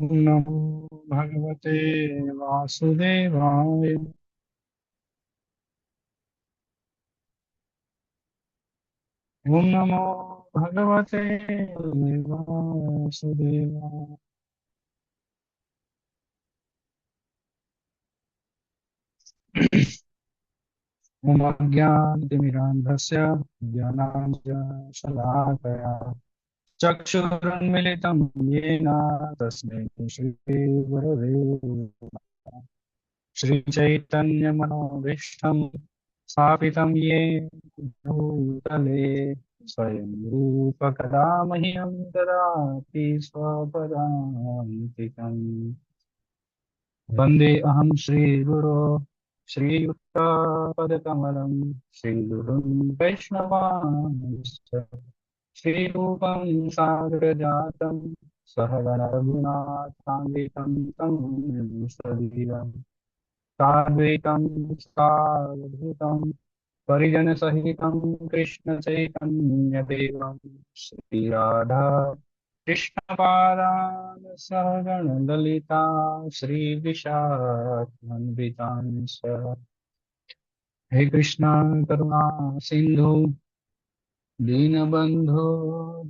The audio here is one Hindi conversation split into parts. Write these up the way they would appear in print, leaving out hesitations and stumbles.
ओम नमो भगवते वासुदेवाय। ओम नमो भगवते वासुदेवाय। ओम अज्ञानतिमिरान्धस्य ज्ञानाञ्जनशलाकया चक्षुरुन्मिलितं येन तस्मै श्रीगुरवे नमः। श्रीचैतन्यमनोभीष्टं स्थापितं येन भूतले स्वयं रूपकदा मह्यं ददाति स्वपदान्तिकम्। वन्दे अहं श्रीगुरो श्रीयुक्तपदकमलं श्रीगुरुं वैष्णवांश्च श्रीरूपं सागरजातं सहगण रघुनाथान्वितं तं सजीवम् साद्वैतं सावधूतं परिजनसहितं कृष्णचैतन्यदेवं श्रीराधा कृष्णपादान् सहगण ललिता श्रीविशाखान्वितांश्च। हे कृष्णा करुणा सिंधु दीनबंधु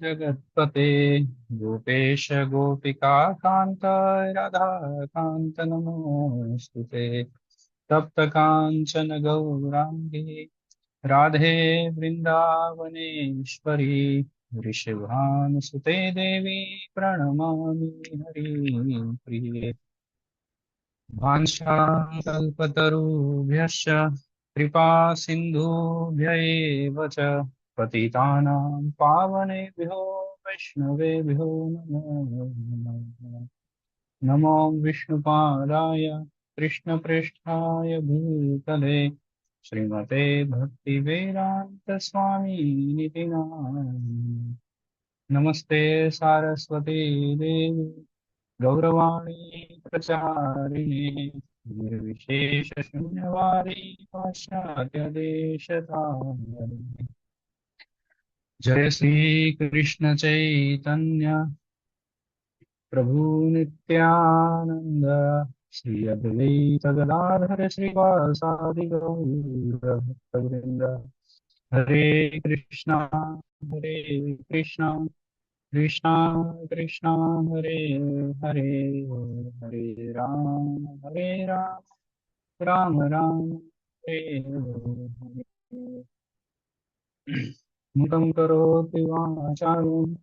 जगत्पते गोपेश गोपिका कांत राधा कांत नमोस्तुते। तप्त कांचन गौरांगी राधे वृंदावनेश्वरी वृषभानुसुते देवी प्रणमामि हरिप्रिये। वाञ्छाकल्पतरुभ्यश्च कृपा सिन्धुभ्य एव च पतितानां पावनेभ्यो वैष्णवेभ्यो नमो नमः। नमो विष्णुपादाय कृष्णप्रेष्ठाय भूतले श्रीमते भक्तिवेदान्तस्वामिनिति नामिने। नमस्ते सारस्वती देवी गौरवाणी प्रचारिणे निर्विशेषशून्यवादी पाश्चात्यदेशतारिणे। जय श्री कृष्ण चैतन्य प्रभु नित्यानंद श्री अद्वैत गदाधर श्रीवासादि गौर भक्तवृंद। हरे कृष्णा कृष्णा कृष्णा कृष्णा हरे हरे हरे राम राम राम हरे हरे। मुखं करोति वाचालं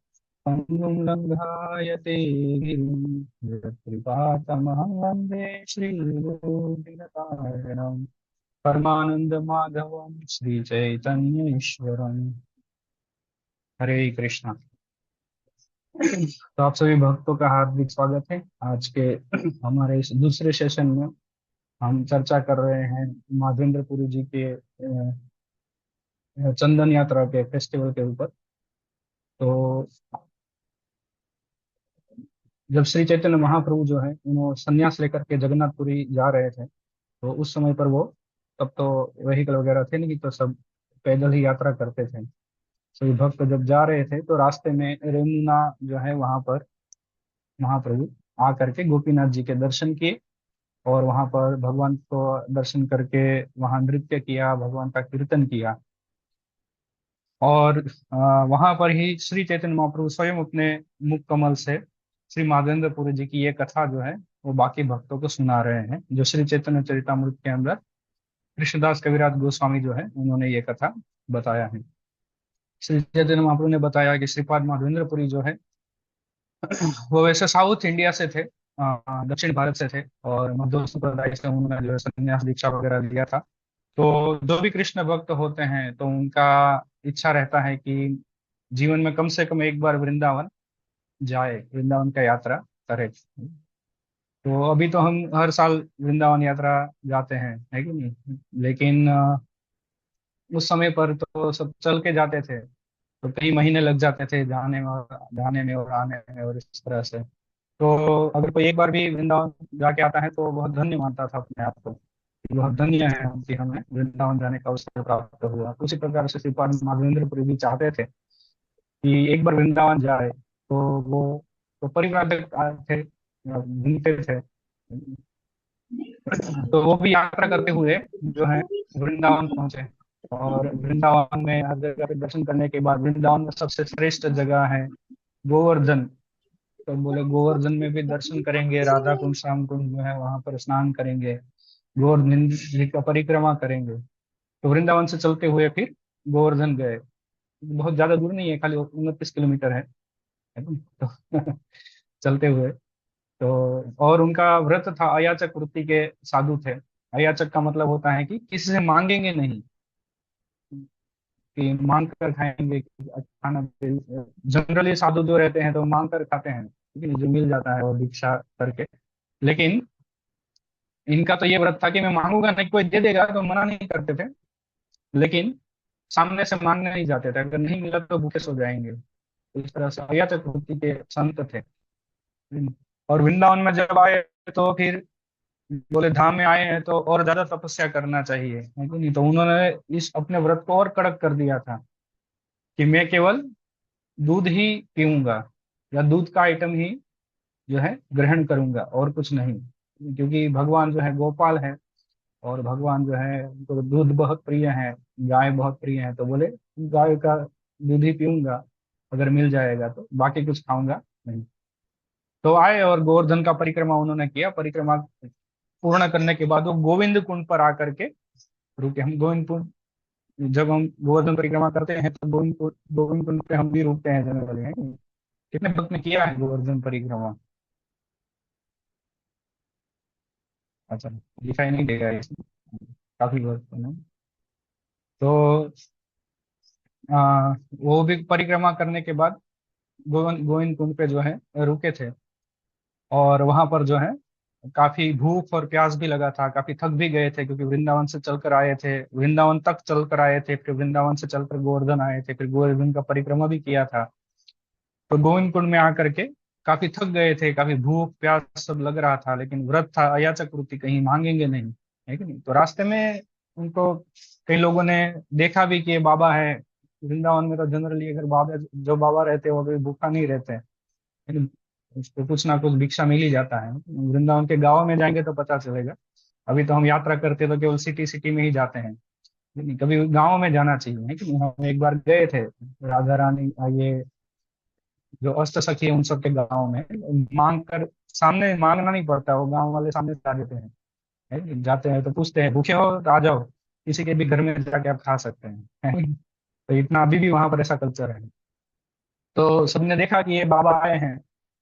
पङ्गुं लङ्घायते गिरिं यत्कृपातमहं वन्दे श्रीगुरुदिनतारिणं परमानन्दमाधवं श्रीचैतन्येश्वरम्। हरे कृष्णा। तो आप सभी भक्तों का हार्दिक स्वागत है आज के हमारे इस दूसरे सेशन में। हम चर्चा कर रहे हैं माधवेंद्रपुरी जी के चंदन यात्रा के फेस्टिवल के ऊपर। तो जब श्री चैतन्य महाप्रभु जो है उन्होंने संन्यास लेकर के जगन्नाथपुरी जा रहे थे, तो उस समय पर वो, तब तो व्हीकल वगैरह थे नहीं, तो सब पैदल ही यात्रा करते थे। सभी भक्त जब जा रहे थे तो रास्ते में रेमुना जो है वहां पर महाप्रभु आकर के गोपीनाथ जी के दर्शन किए और वहां पर भगवान को दर्शन करके वहां नृत्य किया, भगवान का कीर्तन किया। और वहां पर ही श्री चैतन्य महाप्रभु स्वयं अपने मुख कमल से श्री माधवेंद्रपुरी जी की ये कथा जो है वो बाकी भक्तों को सुना रहे हैं, जो श्री चैतन्य चरितामृत के अंदर कृष्णदास कविराज गोस्वामी जो है उन्होंने ये कथा बताया है। श्री चैतन्य महाप्रभु ने बताया कि श्रीपाद माधवेंद्रपुरी जो है वो वैसे साउथ इंडिया से थे, दक्षिण भारत से थे, और मध्य संप्रदाय से उन्होंने जो है संन्यास दीक्षा वगैरह लिया था। तो जो भी कृष्ण भक्त होते हैं तो उनका इच्छा रहता है कि जीवन में कम से कम एक बार वृंदावन जाए, वृंदावन का यात्रा करे। तो अभी तो हम हर साल वृंदावन यात्रा जाते हैं, है कि नहीं? लेकिन उस समय पर तो सब चल के जाते थे, तो कई महीने लग जाते थे जाने में और आने में और इस तरह से। तो अगर कोई एक बार भी वृंदावन जाके आता है तो बहुत धन्य मानता था अपने आप को, कि बहुत धन्य है हम कि हमें वृंदावन जाने का अवसर प्राप्त हुआ। उसी प्रकार से श्रीपाद माधवेंद्रपुरी भी चाहते थे कि एक बार वृंदावन जाए। तो वो तो परिव्राजक थे, घूमते थे। तो वो भी यात्रा करते हुए जो है वृंदावन पहुंचे। और वृंदावन में हर जगह पे दर्शन करने के बाद वृंदावन में सबसे श्रेष्ठ जगह है गोवर्धन। तो बोले गोवर्धन में भी दर्शन करेंगे, राधा कुंड श्याम कुंड जो है वहां पर स्नान करेंगे, गोवर्धन जी का परिक्रमा करेंगे। तो वृंदावन से चलते हुए फिर गोवर्धन गए। बहुत ज्यादा दूर नहीं है, खाली 29 किलोमीटर है तो चलते हुए। तो और उनका व्रत था, अयाचक वृत्ति के साधु थे। अयाचक का मतलब होता है कि किसी से मांगेंगे नहीं, कि मांग कर खाएंगे खाना। जनरली साधु जो रहते हैं तो मांग कर खाते हैं, ठीक है, जो मिल जाता है वो भिक्षा करके। लेकिन इनका तो ये व्रत था कि मैं मांगूंगा नहीं, कोई दे देगा तो मना नहीं करते थे, लेकिन सामने से मांगने नहीं जाते थे, अगर नहीं मिला तो भूखे सो जाएंगे। तो इस तरह से अयाचक वृत्ति के संत थे। और वृंदावन में जब आए तो फिर बोले धाम में आए हैं तो और ज्यादा तपस्या करना चाहिए, है कि नहीं। तो उन्होंने इस अपने व्रत को और कड़क कर दिया था कि मैं केवल दूध ही पीऊंगा, या दूध का आइटम ही जो है ग्रहण करूंगा और कुछ नहीं। क्योंकि भगवान जो है गोपाल है, और भगवान जो है उनको दूध बहुत प्रिय है, गाय बहुत प्रिय है। तो बोले गाय का दूध ही पीऊंगा, अगर मिल जाएगा तो, बाकी कुछ खाऊंगा नहीं। तो आए और गोवर्धन का परिक्रमा उन्होंने किया। परिक्रमा पूर्ण करने के बाद वो गोविंद कुंड पर आकर के रुके। हम गोविंद कुंड, जब हम गोवर्धन परिक्रमा करते हैं तो गोविंद कुंड पे हम भी रुकते हैं जनरली, है। कितने भक्त ने किया है गोवर्धन परिक्रमा? अच्छा, दिखाई नहीं देगा इसमें, काफी भक्त ने। तो वो भी परिक्रमा करने के बाद गोविंद कुंड पे जो है रुके थे। और वहां पर जो है काफी भूख और प्यास भी लगा था, काफी थक भी गए थे, क्योंकि वृंदावन से चलकर आए थे, वृंदावन तक चलकर आए थे, फिर वृंदावन से चलकर गोवर्धन आए थे, फिर गोवर्धन का परिक्रमा भी किया था। तो गोविंद कुंड में आकर के काफी थक गए थे, काफी भूख प्यास सब लग रहा था, लेकिन व्रत था अयाचक वृत्ति, कहीं मांगेंगे नहीं, है कि नहीं। तो रास्ते में उनको कई लोगों ने देखा भी कि ये बाबा है। वृंदावन में तो जनरली अगर बाबा, जो बाबा रहते हैं वो कभी भूखा नहीं रहते हैं, लेकिन उसको कुछ ना कुछ भिक्षा मिल ही जाता है। वृंदावन के गाँव में जाएंगे तो पता चलेगा। अभी तो हम यात्रा करते तो केवल सिटी सिटी में ही जाते हैं, लेकिन कभी गाँव में जाना चाहिए, है कि नहीं। हम एक बार गए थे राधा रानी, ये जो अष्ट सखी है उन सबके गाँव में, मांग कर, सामने मांगना नहीं पड़ता, वो गाँव वाले सामने ला देते हैं, है कि नहीं? जाते हैं तो पूछते हैं भूखे हो तो आ जाओ, किसी के भी घर में जाके आप खा सकते हैं, है कि नहीं? तो इतना अभी भी वहां पर ऐसा कल्चर है। तो सबने देखा कि ये बाबा आए हैं,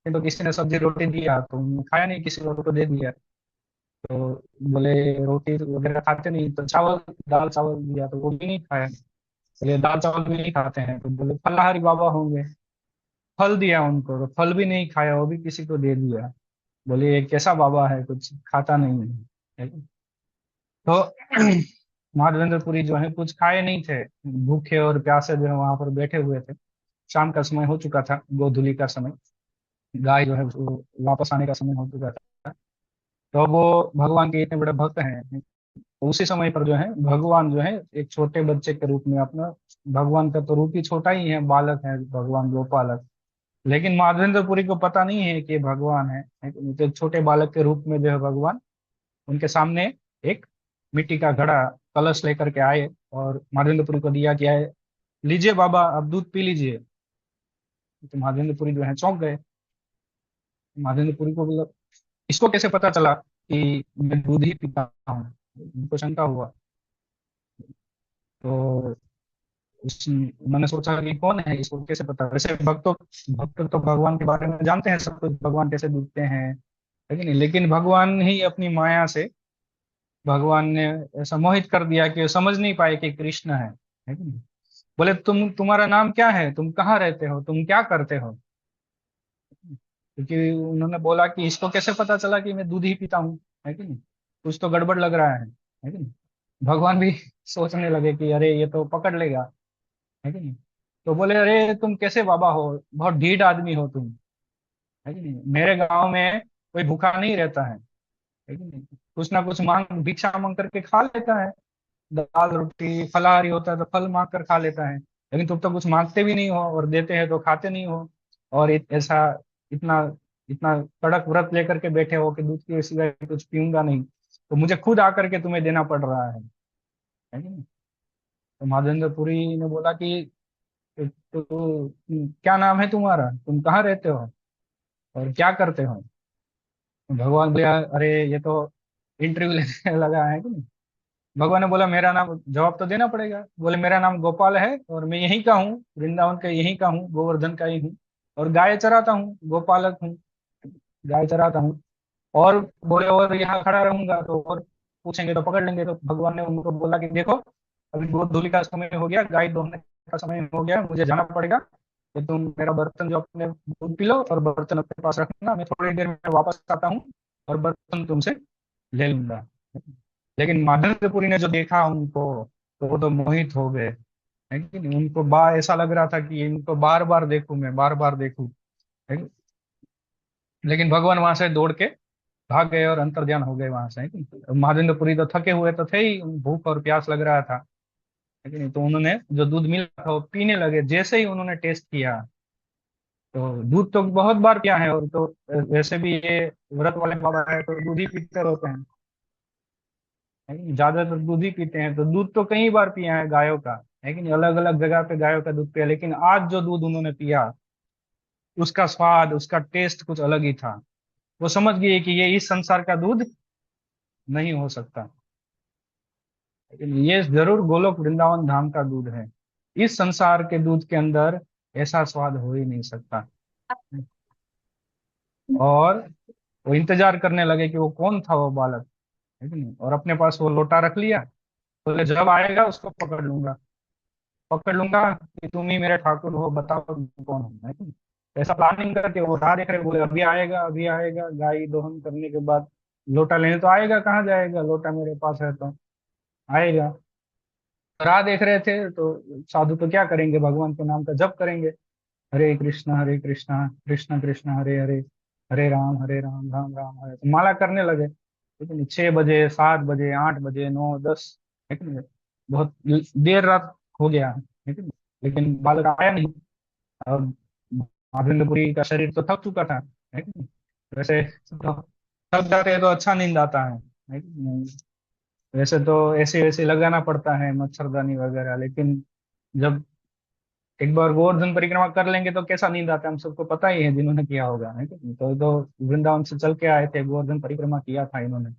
तो किसी ने सब्जी रोटी दिया तो उन्होंने खाया नहीं, किसी और को दे दिया। तो बोले रोटी वगैरह खाते नहीं, तो चावल, दाल चावल दिया तो वो भी नहीं खाया। बोले दाल चावल भी नहीं खाते हैं, तो बोले फलाहारी बाबा होंगे। फल दिया उनको तो फल भी नहीं खाया, वो भी किसी को दे दिया। बोले ये कैसा बाबा है, कुछ खाता नहीं है। तो माधवेंद्रपुरी जो है कुछ खाए नहीं थे, भूखे और प्यासे जो है वहां पर बैठे हुए थे। शाम का समय हो चुका था, गोधूली का समय, गाय जो है वो वापस आने का समय हो चुका था। तो वो भगवान के इतने बड़े भक्त हैं, तो उसी समय पर जो है भगवान जो है एक छोटे बच्चे के रूप में अपना, भगवान का तो रूप ही छोटा ही है, बालक है भगवान गोपालक, लेकिन माधवेंद्रपुरी को पता नहीं है कि ये भगवान है। तो एक छोटे बालक के रूप में जो है भगवान उनके सामने एक मिट्टी का घड़ा, कलश लेकर के आए और माधवेंद्रपुरी को दिया कि आए, लीजिए बाबा आप दूध पी लीजिए। तो माधवेंद्रपुरी जो है चौंक गए। माधवेंद्रपुरी को बोला इसको कैसे पता चला कि मैं दूध ही पीता हूँ, उनको शंका हुआ। तो उन्होंने सोचा कि कौन है, इसको कैसे पता। वैसे भक्त तो भगवान के बारे में जानते हैं सब कुछ, भगवान कैसे दिखते हैं, लेकिन लेकिन भगवान ही अपनी माया से, भगवान ने ऐसा मोहित कर दिया कि वो समझ नहीं पाए कि कृष्ण है कि नहीं। बोले तुम्हारा नाम क्या है, तुम कहाँ रहते हो, तुम क्या करते हो। क्योंकि उन्होंने बोला कि इसको कैसे पता चला कि मैं दूध ही पीता हूँ, है कि नहीं, कुछ तो गड़बड़ लग रहा है कि नहीं। भगवान भी सोचने लगे कि अरे ये तो पकड़ लेगा, है कि नहीं। तो बोले अरे तुम कैसे बाबा हो, बहुत ढीठ आदमी हो तुम, है कि नहीं। मेरे गांव में कोई भूखा नहीं रहता है कि नहीं। कुछ ना कुछ मांग, भिक्षा मांग करके खा लेता है, दाल रोटी फलाहारी होता है तो फल मांग कर खा लेता है, लेकिन तुम तो कुछ मांगते भी नहीं हो और देते हैं तो खाते नहीं हो। और ऐसा इतना इतना कड़क व्रत लेकर के बैठे हो कि दूध के सिवाय कुछ पीऊंगा नहीं, तो मुझे खुद आकर के तुम्हें देना पड़ रहा है कि नहीं? तो माधवेंद्र ने बोला कि तो क्या नाम है तुम्हारा, तुम कहाँ रहते हो और क्या करते हो? भगवान बोला अरे ये तो इंटरव्यू लेने लगा है कि नहीं। भगवान ने बोला मेरा नाम, जवाब तो देना पड़ेगा। बोले मेरा नाम गोपाल है और मैं यहीं का हूँ, वृंदावन का यहीं का हूँ, गोवर्धन का ही हूँ, और गाय चराता हूँ, गोपालक हूँ, गाय चराता हूँ। और बोले और यहाँ खड़ा रहूंगा तो और पूछेंगे तो पकड़ लेंगे। तो भगवान ने उनको बोला कि देखो अभी गोद धूलि का समय हो गया, गाय दोहने का समय हो गया, मुझे जाना पड़ेगा। तो तुम मेरा बर्तन जो अपने दूध पी लो और बर्तन अपने पास रखना, मैं थोड़ी देर में वापस आता हूँ और बर्तन तुमसे ले लूंगा। लेकिन माधवेंद्रपुरी ने जो देखा उनको, तो वो तो मोहित हो गए, है कि नहीं। उनको ऐसा लग रहा था कि इनको बार बार देखूं, मैं बार बार देखूं, है कि? लेकिन भगवान वहां से दौड़ के भाग गए और अंतर्ध्यान हो गए वहां से, है कि? महादेंद्रपुरी तो थके हुए तो थे ही, भूख और प्यास लग रहा था, है कि नहीं। तो उन्होंने जो दूध मिला था वो पीने लगे। जैसे ही उन्होंने टेस्ट किया, तो दूध तो बहुत बार पिया है, और तो वैसे भी ये व्रत वाले बाबा है तो दूध ही पीते रहते हैं, है कि नहीं? ज्यादातर दूध ही पीते हैं, तो दूध तो कई बार पिया है गायों का, है कि नहीं, अलग अलग जगह पे गायों का दूध पिया। लेकिन आज जो दूध उन्होंने पिया, उसका स्वाद, उसका टेस्ट कुछ अलग ही था। वो समझ गए कि ये इस संसार का दूध नहीं हो सकता, लेकिन ये जरूर गोलोक वृंदावन धाम का दूध है। इस संसार के दूध के अंदर ऐसा स्वाद हो ही नहीं सकता। और वो इंतजार करने लगे कि वो कौन था वो बालक, है कि नहीं, और अपने पास वो लोटा रख लिया। बोले जब आएगा उसको पकड़ लूंगा, पकड़ लूंगा कि तुम ही मेरे ठाकुर हो, बताओ तुम कौन हो, है कि नहीं। ऐसा प्लानिंग करके वो राह देख रहे, बोले अभी आएगा, अभी आएगा। गाय दोहन करने के बाद लोटा लेने तो आएगा, कहाँ जाएगा, लोटा मेरे पास है तो आएगा। राह देख रहे थे तो साधु तो क्या करेंगे, भगवान के नाम का जप करेंगे, हरे कृष्णा कृष्ण कृष्ण हरे हरे, हरे राम राम राम हरे, तो माला करने लगे। लेकिन 6 बजे, 7 बजे, 8 बजे, 9, 10, है कि नहीं, बहुत देर रात हो गया, है कि नहीं, लेकिन बालक आया नहीं। और महादेंद्रपुरी का शरीर तो थक चुका था, है कि नहीं। वैसे तो थक जाते हैं तो अच्छा नींद आता है कि नहीं। वैसे तो ऐसे वैसे लगाना पड़ता है मच्छरदानी वगैरह, लेकिन जब एक बार गोवर्धन परिक्रमा कर लेंगे तो कैसा नींद आता है, हम सबको पता ही है जिन्होंने किया होगा, है कि नहीं। तो वृंदावन से चल के आए थे, गोवर्धन परिक्रमा किया था इन्होंने,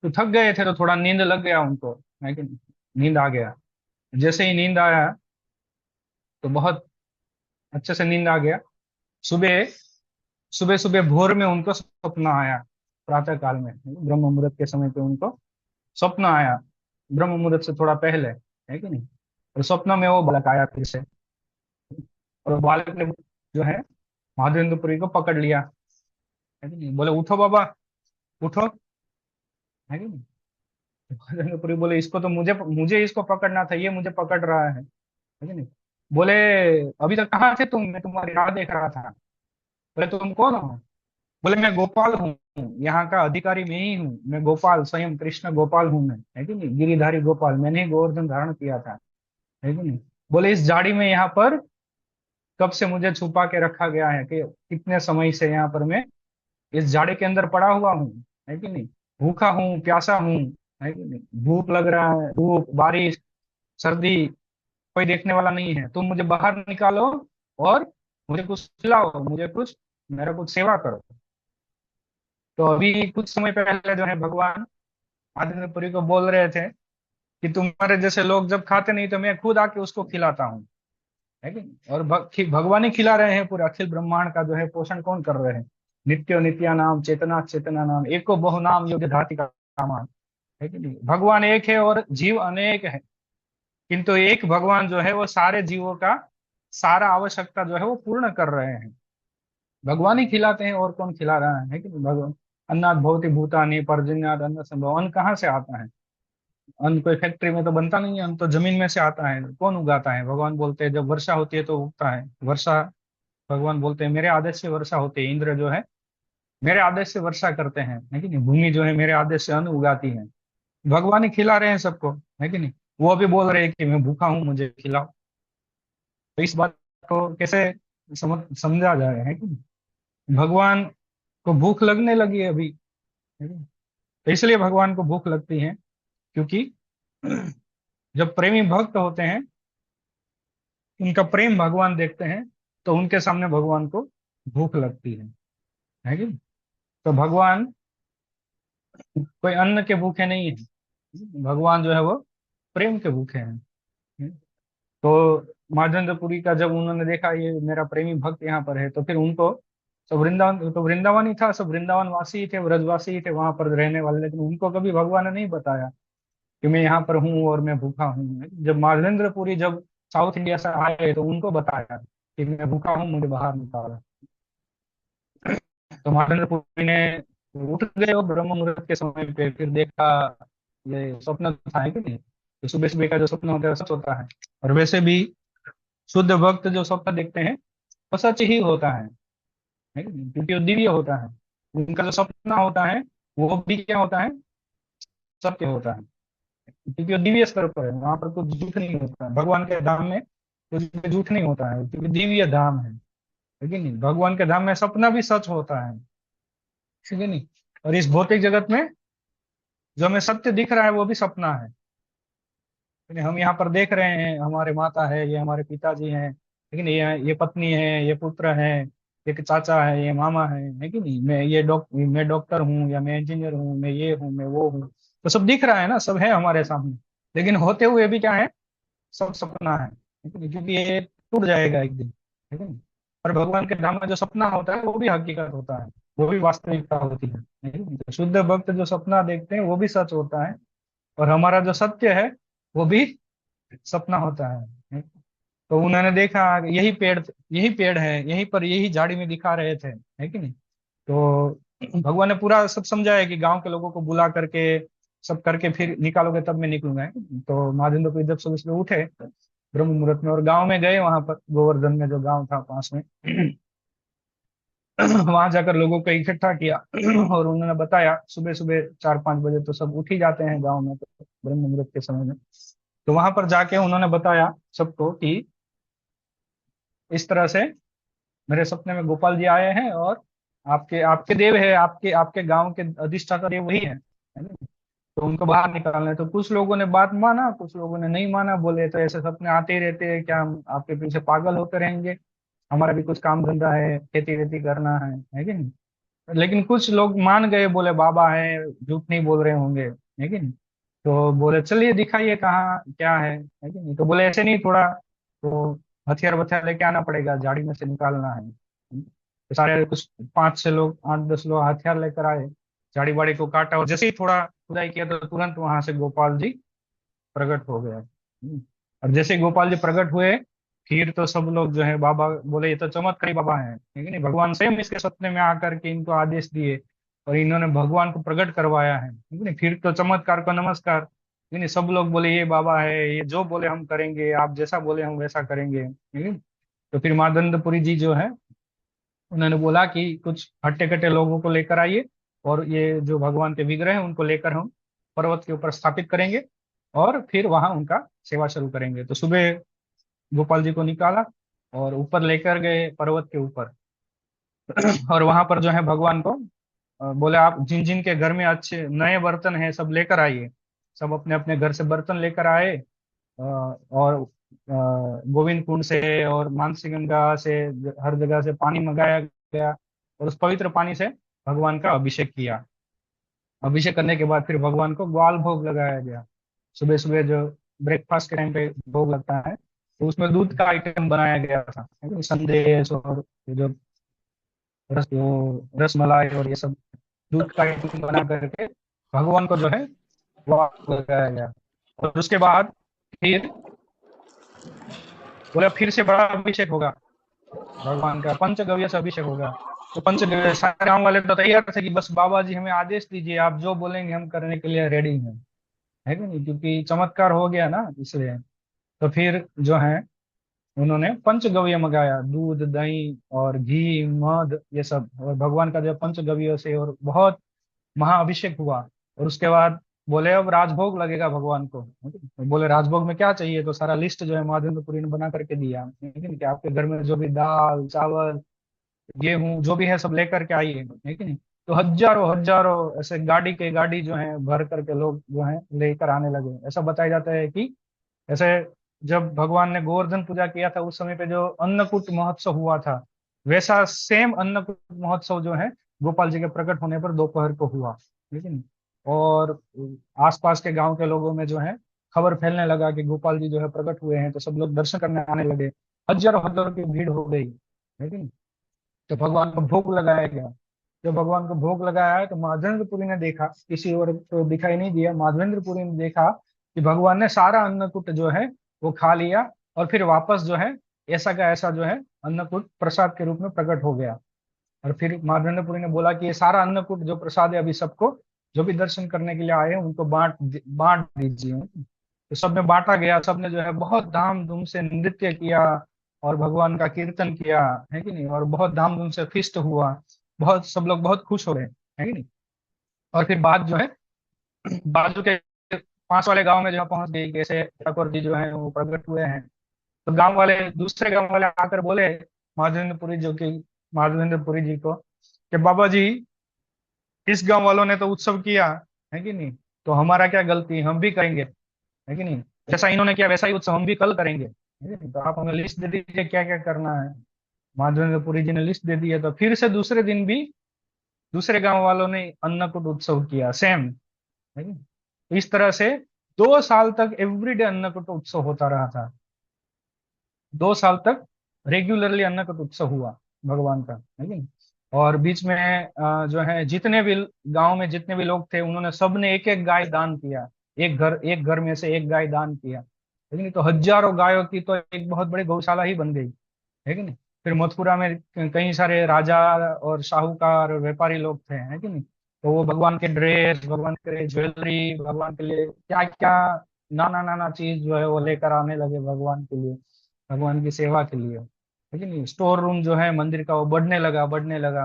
तो थक गए थे, तो थोड़ा नींद लग गया उनको, है कि नहीं। नींद आ गया। जैसे ही नींद आया, तो बहुत अच्छे से नींद आ गया। सुबह सुबह सुबह भोर में उनको सपना आया, प्रातः काल में ब्रह्म मुहूर्त के समय पे उनको स्वप्न आया, ब्रह्म मुहूर्त से थोड़ा पहले, है कि नहीं। और स्वप्न में वो बालक आया फिर से, और बालक ने जो है महादेंद्रपुरी को पकड़ लिया, है कि नहीं। बोले उठो बाबा, उठो, है कि नहीं। महादेंद्रपुरी बोले इसको तो मुझे मुझे इसको पकड़ना था, ये मुझे पकड़ रहा है कि नहीं। बोले अभी तक कहाँ थे तुम, मैं तुम्हारी राह देख रहा था। बोले तुम कौन हो? बोले मैं गोपाल हूँ, यहाँ का अधिकारी मैं ही हूँ, मैं गोपाल, स्वयं कृष्ण गोपाल हूँ मैं, है कि नहीं, गिरिधारी गोपाल, मैंने ही गोवर्धन धारण किया था, है कि नहीं। बोले इस झाड़ी में यहाँ पर कब से मुझे छुपा के रखा गया है, कि कितने समय से यहाँ पर मैं इस झाड़ी के अंदर पड़ा हुआ हूँ, है कि नहीं। भूखा हूँ, प्यासा हूँ, है कि नहीं, धूप लग रहा है, धूप, बारिश, सर्दी, कोई देखने वाला नहीं है, तुम मुझे बाहर निकालो और मुझे कुछ खिलाओ, मुझे कुछ, मेरा कुछ सेवा करो। तो अभी कुछ समय पहले जो है भगवान आदित्यपुरी को बोल रहे थे कि तुम्हारे जैसे लोग जब खाते नहीं तो मैं खुद आके उसको खिलाता हूँ, है कि नहीं? और भगवान ही खिला रहे हैं, पूरे अखिल ब्रह्मांड का जो है पोषण कौन कर रहे हैं। नित्यो नित्या नाम चेतना चेतना नाम एको बहु नाम योग्य धाति का मान, है कि नहीं। भगवान एक है और जीव अनेक है, किंतु एक भगवान जो है वो सारे जीवों का सारा आवश्यकता जो है वो पूर्ण कर रहे हैं। भगवान ही खिलाते हैं, और कौन खिला रहा है कि नहीं। भगवान अन्नात् भवति भूतानि पर्जन्यात् अन्न संभव, अन्न कहाँ से आता है? अन्न कोई फैक्ट्री में तो बनता नहीं है, अन्न तो जमीन में से आता है। कौन उगाता है? भगवान बोलते हैं जब वर्षा होती है तो उगता है वर्षा। भगवान बोलते हैं मेरे आदेश से वर्षा होती है, इंद्र जो है मेरे आदेश से वर्षा करते हैं, है कि नहीं। भूमि जो है मेरे आदेश से अन्न उगाती है। भगवान ही खिला रहे हैं सबको, है कि नहीं। वो अभी बोल रहे हैं कि मैं भूखा हूँ, मुझे खिलाओ। तो इस बात को कैसे समझा जाए, है कि नहीं। भगवान को भूख लगने लगी है अभी। तो इसलिए भगवान को भूख लगती है, क्योंकि जब प्रेमी भक्त होते हैं, उनका प्रेम भगवान देखते हैं, तो उनके सामने भगवान को भूख लगती है कि नहीं? तो भगवान कोई अन्न के भूखे नहीं है, भगवान जो है वो प्रेम के भूखे हैं। तो माधवेंद्रपुरी का जब उन्होंने देखा ये मेरा प्रेमी भक्त यहाँ पर है, तो फिर उनको, तो वृंदावन तो वृंदावन ही था, सब वृंदावन वासी ही थे, ब्रजवासी ही थे वहां पर रहने वाले, लेकिन उनको कभी भगवान ने नहीं बताया कि मैं यहाँ पर हूँ और मैं भूखा हूँ। जब माधवेंद्रपुरी जब साउथ इंडिया से आए तो उनको बताया कि मैं भूखा हूँ, मुझे बाहर निकाला। तो माधवेंद्रपुरी ने उठ गए और ब्रह्म मुहूर्त के समय पे फिर देखा, ये स्वप्न था है कि नहीं? तो सुबह सुबह का जो स्वप्न होता है सच होता है। और वैसे भी शुद्ध भक्त जो स्वप्न देखते हैं वो सच ही होता है कि नहीं? क्योंकि वो दिव्य होता है। उनका जो सपना होता है वो भी क्या होता है, सत्य होता है, क्योंकि वो दिव्य स्तर पर है, वहां पर कुछ झूठ नहीं होता है। भगवान के धाम में कुछ भी झूठ नहीं होता है, क्योंकि दिव्य धाम है कि नहीं? भगवान के धाम में सपना भी सच होता है कि नहीं? और इस भौतिक जगत में जो हमें सत्य दिख रहा है वो भी सपना है। यानी हम यहाँ पर देख रहे हैं, हमारे माता है, ये हमारे पिताजी हैं, लेकिन ये पत्नी है, ये पुत्र है, ये चाचा है, ये मामा है कि नहीं? मैं डॉक्टर हूँ, या मैं इंजीनियर हूँ, मैं ये हूँ, मैं वो हूँ। तो सब दिख रहा है ना, सब है हमारे सामने, लेकिन होते हुए भी क्या है, सब सपना है कि नहीं? क्योंकि ये टूट जाएगा एक दिन, है कि नहीं? और भगवान के धाम में जो सपना होता है वो भी हकीकत होता है, वो भी वास्तविकता होती है कि नहीं? तो शुद्ध भक्त जो सपना देखते हैं वो भी सच होता है, और हमारा जो सत्य है वो भी सपना होता है। तो उन्होंने देखा यही पेड़ है, यहीं पर यही झाड़ी में दिखा रहे थे, है कि नहीं? तो भगवान ने पूरा सब समझाया कि गांव के लोगों को बुला करके सब करके फिर निकालोगे तब मैं निकलूंगा, है कि नहीं? तो महादेव को जब सुबह सुबह उठे ब्रह्म मुहूर्त में और गांव में गए, वहां पर गोवर्धन में जो गांव था पास में वहां जाकर लोगों को इकट्ठा किया और उन्होंने बताया, सुबह सुबह 4-5 बजे तो सब उठ ही जाते हैं गांव में, तो ब्रह्म मुहूर्त के समय में। तो वहां पर जाके उन्होंने बताया सबको कि इस तरह से मेरे सपने में गोपाल जी आए हैं, और आपके आपके देव है, आपके आपके गांव के अधिष्ठाता देव वही है ना? तो उनको बाहर निकालना है। तो कुछ लोगों ने बात माना, कुछ लोगों ने नहीं माना, बोले तो ऐसे सपने आते ही रहते हैं, क्या हम आपके पीछे पागल होते रहेंगे? हमारा भी कुछ काम धंधा है, खेती वेती करना है कि नहीं? लेकिन कुछ लोग मान गए, बोले बाबा है, झूठ नहीं बोल रहे होंगे, है कि नहीं? तो बोले चलिए दिखाइए कहाँ क्या है कि नहीं? तो बोले ऐसे नहीं, थोड़ा तो हथियार वथियार लेके आना पड़ेगा, झाड़ी में से निकालना है। तो सारे कुछ 5-6 लोग, 8-10 लोग हथियार लेकर आए, झाड़ी बाड़ी को काटा, और जैसे ही थोड़ा खुदाई किया तो तुरंत वहां से गोपाल जी प्रकट हो गया। और जैसे ही गोपाल जी प्रकट हुए, फिर तो सब लोग जो है, बाबा बोले ये तो चमत्कारी बाबा है कि नहीं? भगवान स्वयं इसके सपने में आकर के इनको आदेश दिए और इन्होंने भगवान को प्रकट करवाया है, ठीक नहीं? फिर तो चमत्कार को नमस्कार, ठीक नहीं? सब लोग बोले ये बाबा है, ये जो बोले हम करेंगे, आप जैसा बोले हम वैसा करेंगे, ठीक है? तो फिर मादंडपुरी जी जो है, उन्होंने बोला कि कुछ हट्टे कट्टे लोगों को लेकर आइए, और ये जो भगवान के विग्रह हैं उनको लेकर हम पर्वत के ऊपर स्थापित करेंगे, और फिर वहां उनका सेवा शुरू करेंगे। तो सुबह गोपाल जी को निकाला और ऊपर लेकर गए पर्वत के ऊपर और वहां पर जो है भगवान को बोले आप जिन जिन के घर में अच्छे नए बर्तन हैं सब लेकर आइए। सब अपने अपने घर से बर्तन लेकर आए, और गोविंद कुंड से और मानसी गंगा से, हर जगह से पानी मंगाया गया, और उस पवित्र पानी से भगवान का अभिषेक किया। अभिषेक करने के बाद फिर भगवान को ग्वाल भोग लगाया गया। सुबह सुबह जो ब्रेकफास्ट के टाइम पे भोग लगता है, तो उसमें दूध का आइटम बनाया गया था, है ना? संदेश और ये जो रस मलाई और ये सब दूध का आइटम बना करके भगवान को जो है वो लगाया गया। और उसके बाद फिर बोला फिर से बड़ा अभिषेक होगा, भगवान का पंचगव्य से अभिषेक होगा। तो पंचगव्य सारे गांव वाले तो तैयार थे कि बस बाबा जी हमें आदेश दीजिए, आप जो बोलेंगे हम करने के लिए रेडी हैं, है कि नहीं? क्योंकि चमत्कार हो गया ना, इसलिए। तो फिर जो है उन्होंने पंचगव्य मंगाया, दूध दही और घी मध ये सब, और भगवान का जो पंचगव्य से और बहुत महाअभिषेक हुआ। और उसके बाद बोले अब राजभोग लगेगा भगवान को। तो बोले राजभोग में क्या चाहिए? तो सारा लिस्ट जो है महादेवपुरी ने बना करके दिया, लेकिन कि आपके घर में जो भी दाल चावल गेहूं जो भी है सब लेकर के आइए, है कि नहीं। तो हजारों हजारों ऐसे गाड़ी के गाड़ी जो है भर करके लोग जो है लेकर आने लगे। ऐसा बताया जाता है कि ऐसे जब भगवान ने गोवर्धन पूजा किया था उस समय पे जो अन्नकूट महोत्सव हुआ था, वैसा सेम अन्नकूट महोत्सव जो है गोपाल जी के प्रकट होने पर दोपहर को हुआ, लेकिन और आसपास के गांव के लोगों में जो है खबर फैलने लगा कि गोपाल जी जो है प्रकट हुए हैं, तो सब लोग दर्शन करने आने लगे। हजारों हजारों की भीड़ हो गई, लेकिन तो भगवान को भोग लगाया गया। जब भगवान को भोग लगाया है तो माधवेंद्रपुरी ने देखा, किसी और को दिखाई नहीं दिया, माधवेंद्रपुरी ने देखा कि भगवान ने सारा अन्नकूट जो है वो खा लिया, और फिर वापस जो है ऐसा का ऐसा जो है अन्नकूट प्रसाद के रूप में प्रकट हो गया। और फिर माधवेंद्रपुरी ने बोला कि ये सारा अन्नकूट जो प्रसाद है अभी सबको, जो भी दर्शन करने के लिए आए हैं उनको बांट दीजिए। तो सब में बांटा गया, सबने जो है बहुत धामधूम से नृत्य किया और भगवान का कीर्तन किया, है कि नहीं, और बहुत धामधूम से फिस्ट हुआ, बहुत सब लोग बहुत खुश हो रहे हैं, है कि नहीं। और फिर बात जो है बाजू के पास वाले गांव में जो है पहुंच गई, कैसे ठाकुर जी जो है वो प्रकट हुए हैं। तो गांव वाले, दूसरे गांव वाले आकर बोले माधवेंद्रपुरी जो कि माधवेंद्रपुरी जी को कि बाबा जी, इस गांव वालों ने तो उत्सव किया, है कि नहीं, तो हमारा क्या गलती, हम भी करेंगे, है कि नहीं। जैसा इन्होंने किया वैसा ही उत्सव हम भी कल करेंगे, है कि नहीं? तो आप हमें लिस्ट दे दीजिए क्या क्या करना है। माधवेंद्रपुरी जी ने लिस्ट दे दी है, तो फिर से दूसरे दिन भी दूसरे गांव वालों ने अन्नकूट उत्सव किया सेम, है कि नहीं? तो इस तरह से 2 साल तक एवरीडे अन्नकूट उत्सव होता रहा था। 2 साल तक रेगुलरली अन्नकूट उत्सव हुआ भगवान का, है कि नहीं। और बीच में जो है जितने भी गांव में जितने भी लोग थे उन्होंने सबने एक एक गाय दान किया। एक घर में से एक गाय दान किया, है नहीं, तो हजारों गायों की तो एक बहुत बड़ी गौशाला ही बन गई, है कि नहीं। फिर मथुरा में कई सारे राजा और साहूकार और व्यापारी लोग थे, है कि नहीं। तो वो भगवान के ड्रेस, भगवान के लिए ज्वेलरी, भगवान के लिए क्या क्या नाना नाना चीज जो है वो लेकर आने लगे भगवान के लिए, भगवान की सेवा के लिए, है कि नहीं। स्टोर रूम जो है मंदिर का वो बढ़ने लगा,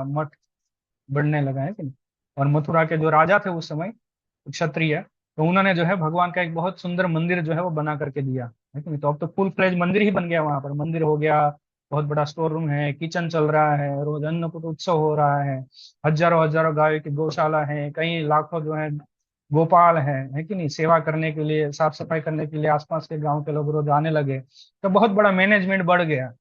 मठ बढ़ने लगा, है कि नहीं। और मथुरा के जो राजा थे उस समय, क्षत्रिय, तो उन्होंने जो है भगवान का एक बहुत सुंदर मंदिर जो है वो बना करके दिया, है कि नहीं। तो अब तो फुल फ्लेज मंदिर ही बन गया, वहां पर मंदिर हो गया, बहुत बड़ा स्टोर रूम है, किचन चल रहा है, रोज अन्नकूट उत्सव हो रहा है, हजारों हजारों गायों की गौशाला है, कई लाखों जो है गोपाल है कि नहीं, सेवा करने के लिए, साफ सफाई करने के लिए आसपास के गांव के लोग रोज आने लगे। तो बहुत बड़ा मैनेजमेंट बढ़ गया,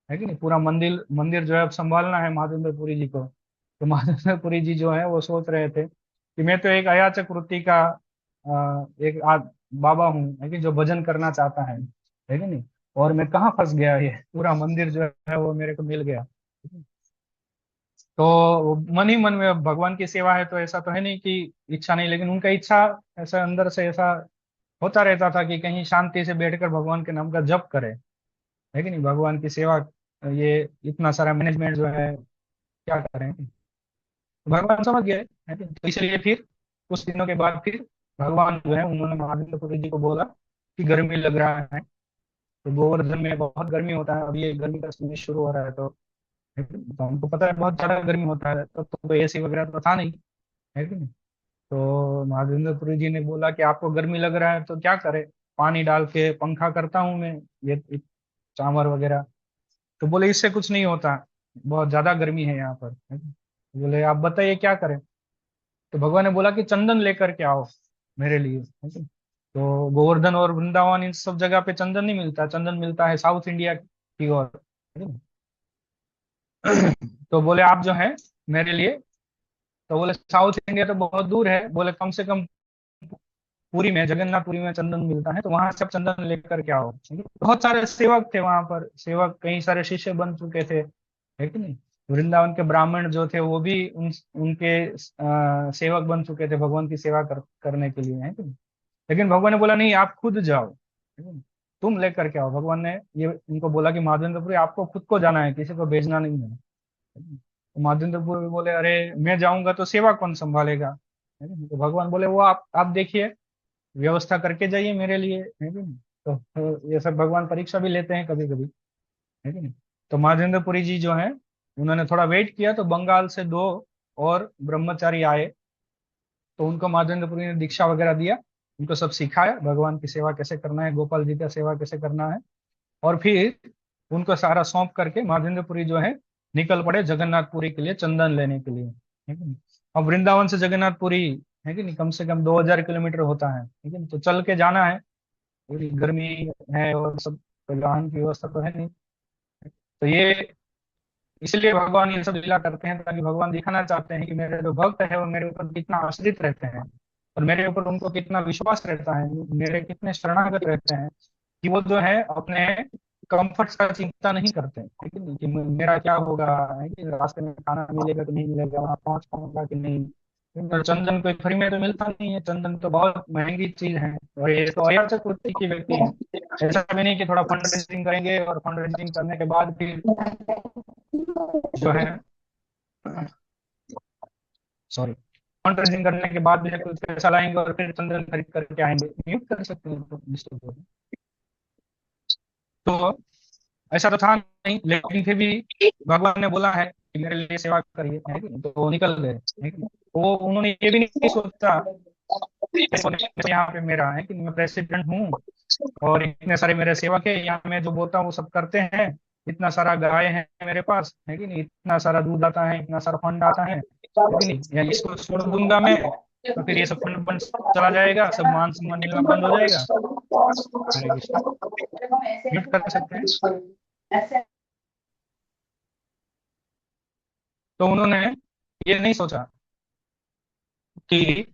है कि नहीं। पूरा मंदिर मंदिर जो है अब संभालना है महादेंद्रपुरी जी को। तो महादेंद्रपुरी जी जो है वो सोच रहे थे कि मैं तो एक अयाचक वृत्ति का एक बाबा हूँ, है कि जो भजन करना चाहता है कि नहीं। और मैं कहाँ फंस गया, ये पूरा मंदिर जो है वो मेरे को मिल गया। तो वो मन ही मन में भगवान की सेवा है, तो ऐसा तो है नहीं कि इच्छा नहीं, लेकिन उनका इच्छा ऐसा अंदर से ऐसा होता रहता था कि कहीं शांति से बैठकर भगवान के नाम का जप करे, है कि नहीं, भगवान की सेवा। ये इतना सारा मैनेजमेंट जो है क्या करें। तो भगवान समझ गए, है कि नहीं? तो इसलिए फिर कुछ दिनों के बाद फिर भगवान जो है उन्होंने महादेव जी को बोला कि गर्मी लग रहा है, तो गोवर्धन में बहुत गर्मी होता है, अभी ये गर्मी का सीजन शुरू हो रहा है, तो हमको पता है बहुत ज्यादा गर्मी होता है, तो एसी वगैरह तो था नहीं, है कि नहीं। तो महादेंद्रपुरी जी ने बोला कि आपको गर्मी लग रहा है तो क्या करे, पानी डाल के पंखा करता हूँ मैं, ये चावल वगैरह। तो बोले इससे कुछ नहीं होता, बहुत ज्यादा गर्मी है यहाँ पर, है कि? बोले आप बताइए क्या करें। तो भगवान ने बोला कि चंदन लेकर के आओ मेरे लिए, है कि? तो गोवर्धन और वृंदावन इन सब जगह पे चंदन नहीं मिलता, चंदन मिलता है साउथ इंडिया की ओर, है कि? तो बोले आप जो है मेरे लिए, तो बोले साउथ इंडिया तो बहुत दूर है, बोले कम से कम पुरी में, जगन्नाथपुरी में चंदन मिलता है, तो वहां से आप चंदन लेकर के आओ, ठीक है? बहुत सारे सेवक थे वहां पर, सेवक कई सारे शिष्य बन चुके थे, है कि नहीं। वृंदावन के ब्राह्मण जो थे वो भी उनके सेवक बन चुके थे भगवान की सेवा करने के लिए, है कि नहीं। लेकिन भगवान ने बोला नहीं, आप खुद जाओ, है कि नहीं? तुम लेकर के आओ। भगवान ने ये उनको बोला कि महादेंद्रपुरी आपको खुद को जाना है, किसी को भेजना नहीं है। तो महादेंद्रपुरी बोले अरे मैं जाऊंगा तो सेवा कौन संभालेगा, है कि नहीं? तो भगवान बोले वो आप देखिए, व्यवस्था करके जाइए मेरे लिए, है कि नहीं। तो ये सब भगवान परीक्षा भी लेते हैं कभी कभी, है कि नहीं। तो महाजेंद्रपुरी जी जो है उन्होंने थोड़ा वेट किया, तो बंगाल से 2 और ब्रह्मचारी आए, तो उनको महाजेंद्रपुरी ने दीक्षा वगैरह दिया, उनको सब सिखाया भगवान की सेवा कैसे करना है, गोपाल जी का सेवा कैसे करना है। और फिर उनको सारा सौंप करके महाजेंद्रपुरी जो है निकल पड़े जगन्नाथपुरी के लिए चंदन लेने के लिए, है कि नहीं। अब वृंदावन से जगन्नाथपुरी, है कि नहीं, कम से कम 2000 किलोमीटर होता है, ठीक है नहीं, तो चल के जाना है, पूरी गर्मी है और सब, परिवहन की व्यवस्था तो है नहीं। तो ये इसलिए भगवान ये सब लीला करते हैं, ताकि भगवान दिखाना चाहते हैं कि मेरे जो भक्त है वो मेरे ऊपर कितना आश्रित रहते हैं, और मेरे ऊपर उनको कितना विश्वास रहता है, मेरे कितने शरणागत रहते हैं, कि वो जो है अपने कंफर्ट का चिंता नहीं करते, ठीक है नहीं, कि मेरा क्या होगा, है कि रास्ते में खाना मिलेगा कि नहीं मिलेगा, वहां पहुंच पाऊंगा कि नहीं। क्योंकि चंदन कोई फ्री में तो मिलता नहीं है, चंदन तो बहुत महंगी चीज है, और ये तो अयाचक वृत्ति की व्यक्ति है। ऐसा भी नहीं कि थोड़ा फंड रेजिंग करेंगे और फंड रेजिंग करने के बाद फिर जो है, सॉरी, फंड रेजिंग करने के बाद भी कुछ पैसा लाएंगे और फिर चंदन खरीद करके आएंगे, नियुक्त कर सकते हैं तो डिस्टर्ब हो। तो ऐसा तो था नहीं, लेकिन फिर भी भगवान ने बोला है कि मेरे लिए सेवा करिए, है कि नहीं? तो वो निकल गए, है कि नहीं? तो वो उन्होंने ये भी नहीं सोचा कि यहाँ पे मेरा है कि मैं प्रेसिडेंट हूँ, और इतने सारे मेरे सेवक है, यहाँ मैं जो बोलता हूँ वो सब करते हैं, इतना सारा गाय है मेरे पास, है कि नहीं, इतना सारा दूध आता है, इतना सारा फंड आता है कि नहीं, या इसको छोड़ दूंगा मैं तो फिर ये सब फंड बंद चला जाएगा, सब मान सम्मान मिलना बंद हो जाएगा। हरे कृष्णा, म्यूट कर सकते हैं। तो उन्होंने ये नहीं सोचा कि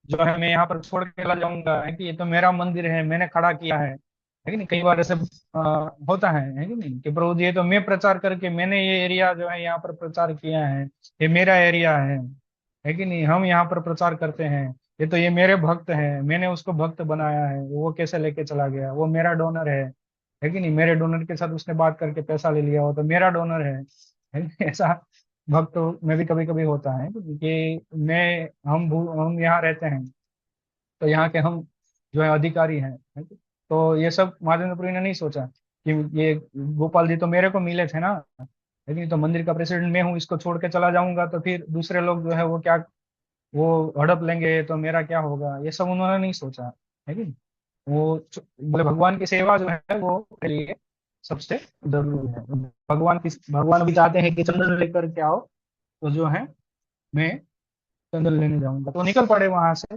जो है मैं यहाँ पर छोड़ के चला जाऊंगा, है कि ये तो मेरा मंदिर है, मैंने खड़ा किया है कि नहीं। कई बार ऐसे होता है कि नहीं, कि प्रभु जी ये तो मैं प्रचार करके मैंने ये एरिया जो है यहाँ पर प्रचार किया है, ये मेरा एरिया है कि नहीं, हम यहाँ पर प्रचार करते हैं, ये तो ये मेरे भक्त हैं, मैंने उसको भक्त बनाया है, वो कैसे लेके चला गया, वो मेरा डोनर है कि नहीं, मेरे डोनर के साथ उसने बात करके पैसा ले लिया, वो तो मेरा डोनर है कि नहीं? ऐसा भक्त में भी कभी कभी होता है कि मैं हम यहाँ रहते हैं, तो यहाँ के हम जो है अधिकारी हैं, है कि? तो ये सब महादेंद्रपुरी ने नहीं सोचा कि ये गोपाल जी तो मेरे को मिले थे ना, लेकिन तो मंदिर का प्रेसिडेंट मैं हूँ, इसको छोड़ के चला जाऊंगा तो फिर दूसरे लोग जो है वो क्या, वो हड़प लेंगे तो मेरा क्या होगा, ये सब उन्होंने नहीं सोचा, है कि नहीं? वो बोले भगवान की सेवा जो है वो के लिए सबसे जरूरी है। भगवान भी चाहते हैं कि चंद्र लेकर के आओ, तो जो है मैं चंदन लेने जाऊंगा, तो निकल पड़े वहां से।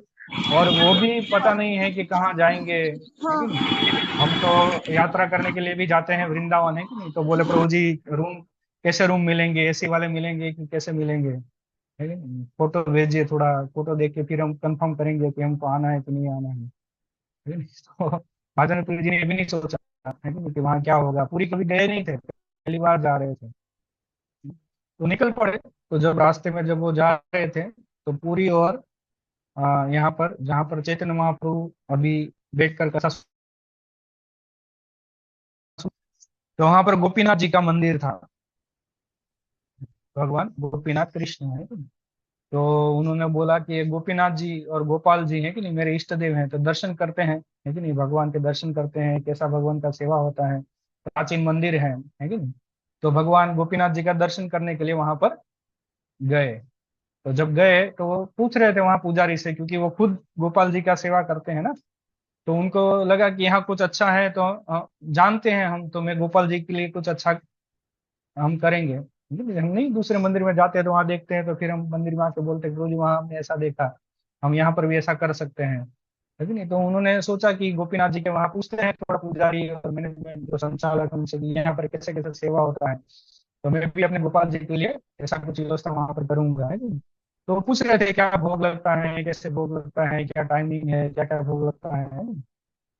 और वो भी पता नहीं है कि कहाँ जाएंगे, है कि नहीं। हम तो यात्रा करने के लिए भी जाते हैं वृंदावन, है कि नहीं, तो बोले प्रभु जी रूम, कैसे रूम मिलेंगे, एसी वाले मिलेंगे कि कैसे मिलेंगे, है कि नहीं, फोटो भेजिए, थोड़ा फोटो देख के फिर हम कंफर्म करेंगे कि हमको आना है कि नहीं आना है कि नहीं। तो महाजन पुरी जी ने ये भी नहीं सोचा, है कि नहीं, कि वहाँ क्या होगा, पूरी कभी गए नहीं थे, पहली बार जा रहे थे, तो निकल पड़े। तो जब रास्ते में जब वो जा रहे थे, तो पूरी और यहाँ पर जहाँ पर चैतन्य महाप्रभु अभी बैठकर कथा तो वहां पर गोपीनाथ जी का मंदिर था, भगवान गोपीनाथ कृष्ण है। तो उन्होंने बोला कि ये गोपीनाथ जी और गोपाल जी हैं कि नहीं, मेरे इष्ट देव हैं, तो दर्शन करते हैं, है कि नहीं, भगवान के दर्शन करते हैं, कैसा भगवान का सेवा होता है, प्राचीन मंदिर है कि नहीं। तो भगवान गोपीनाथ जी का दर्शन करने के लिए वहां पर गए। तो जब गए तो वो पूछ रहे थे वहां पुजारी से, क्योंकि वो खुद गोपाल जी का सेवा करते हैं ना, तो उनको लगा कि यहाँ कुछ अच्छा है, तो जानते हैं हम, तो मैं गोपाल जी के लिए कुछ अच्छा हम करेंगे, हम नहीं दूसरे मंदिर में जाते हैं तो वहां देखते हैं, तो फिर हम मंदिर में आके बोलते हैं गुरु जी वहां हमने ऐसा देखा, हम यहाँ पर भी ऐसा कर सकते हैं, है कि नहीं। तो उन्होंने सोचा कि गोपीनाथ जी के वहां पूछते हैं थोड़ा पुजारी और मैनेजमेंट जो संचालक उनसे कि यहाँ पर कैसे कैसे सेवा होता है, तो मैं भी अपने गोपाल जी के लिए ऐसा कुछ व्यवस्था वहां पर करूंगा, है कि नहीं? तो वो पूछ रहे थे क्या भोग लगता है, कैसे भोग लगता है, क्या टाइमिंग है, क्या क्या भोग लगता है ना?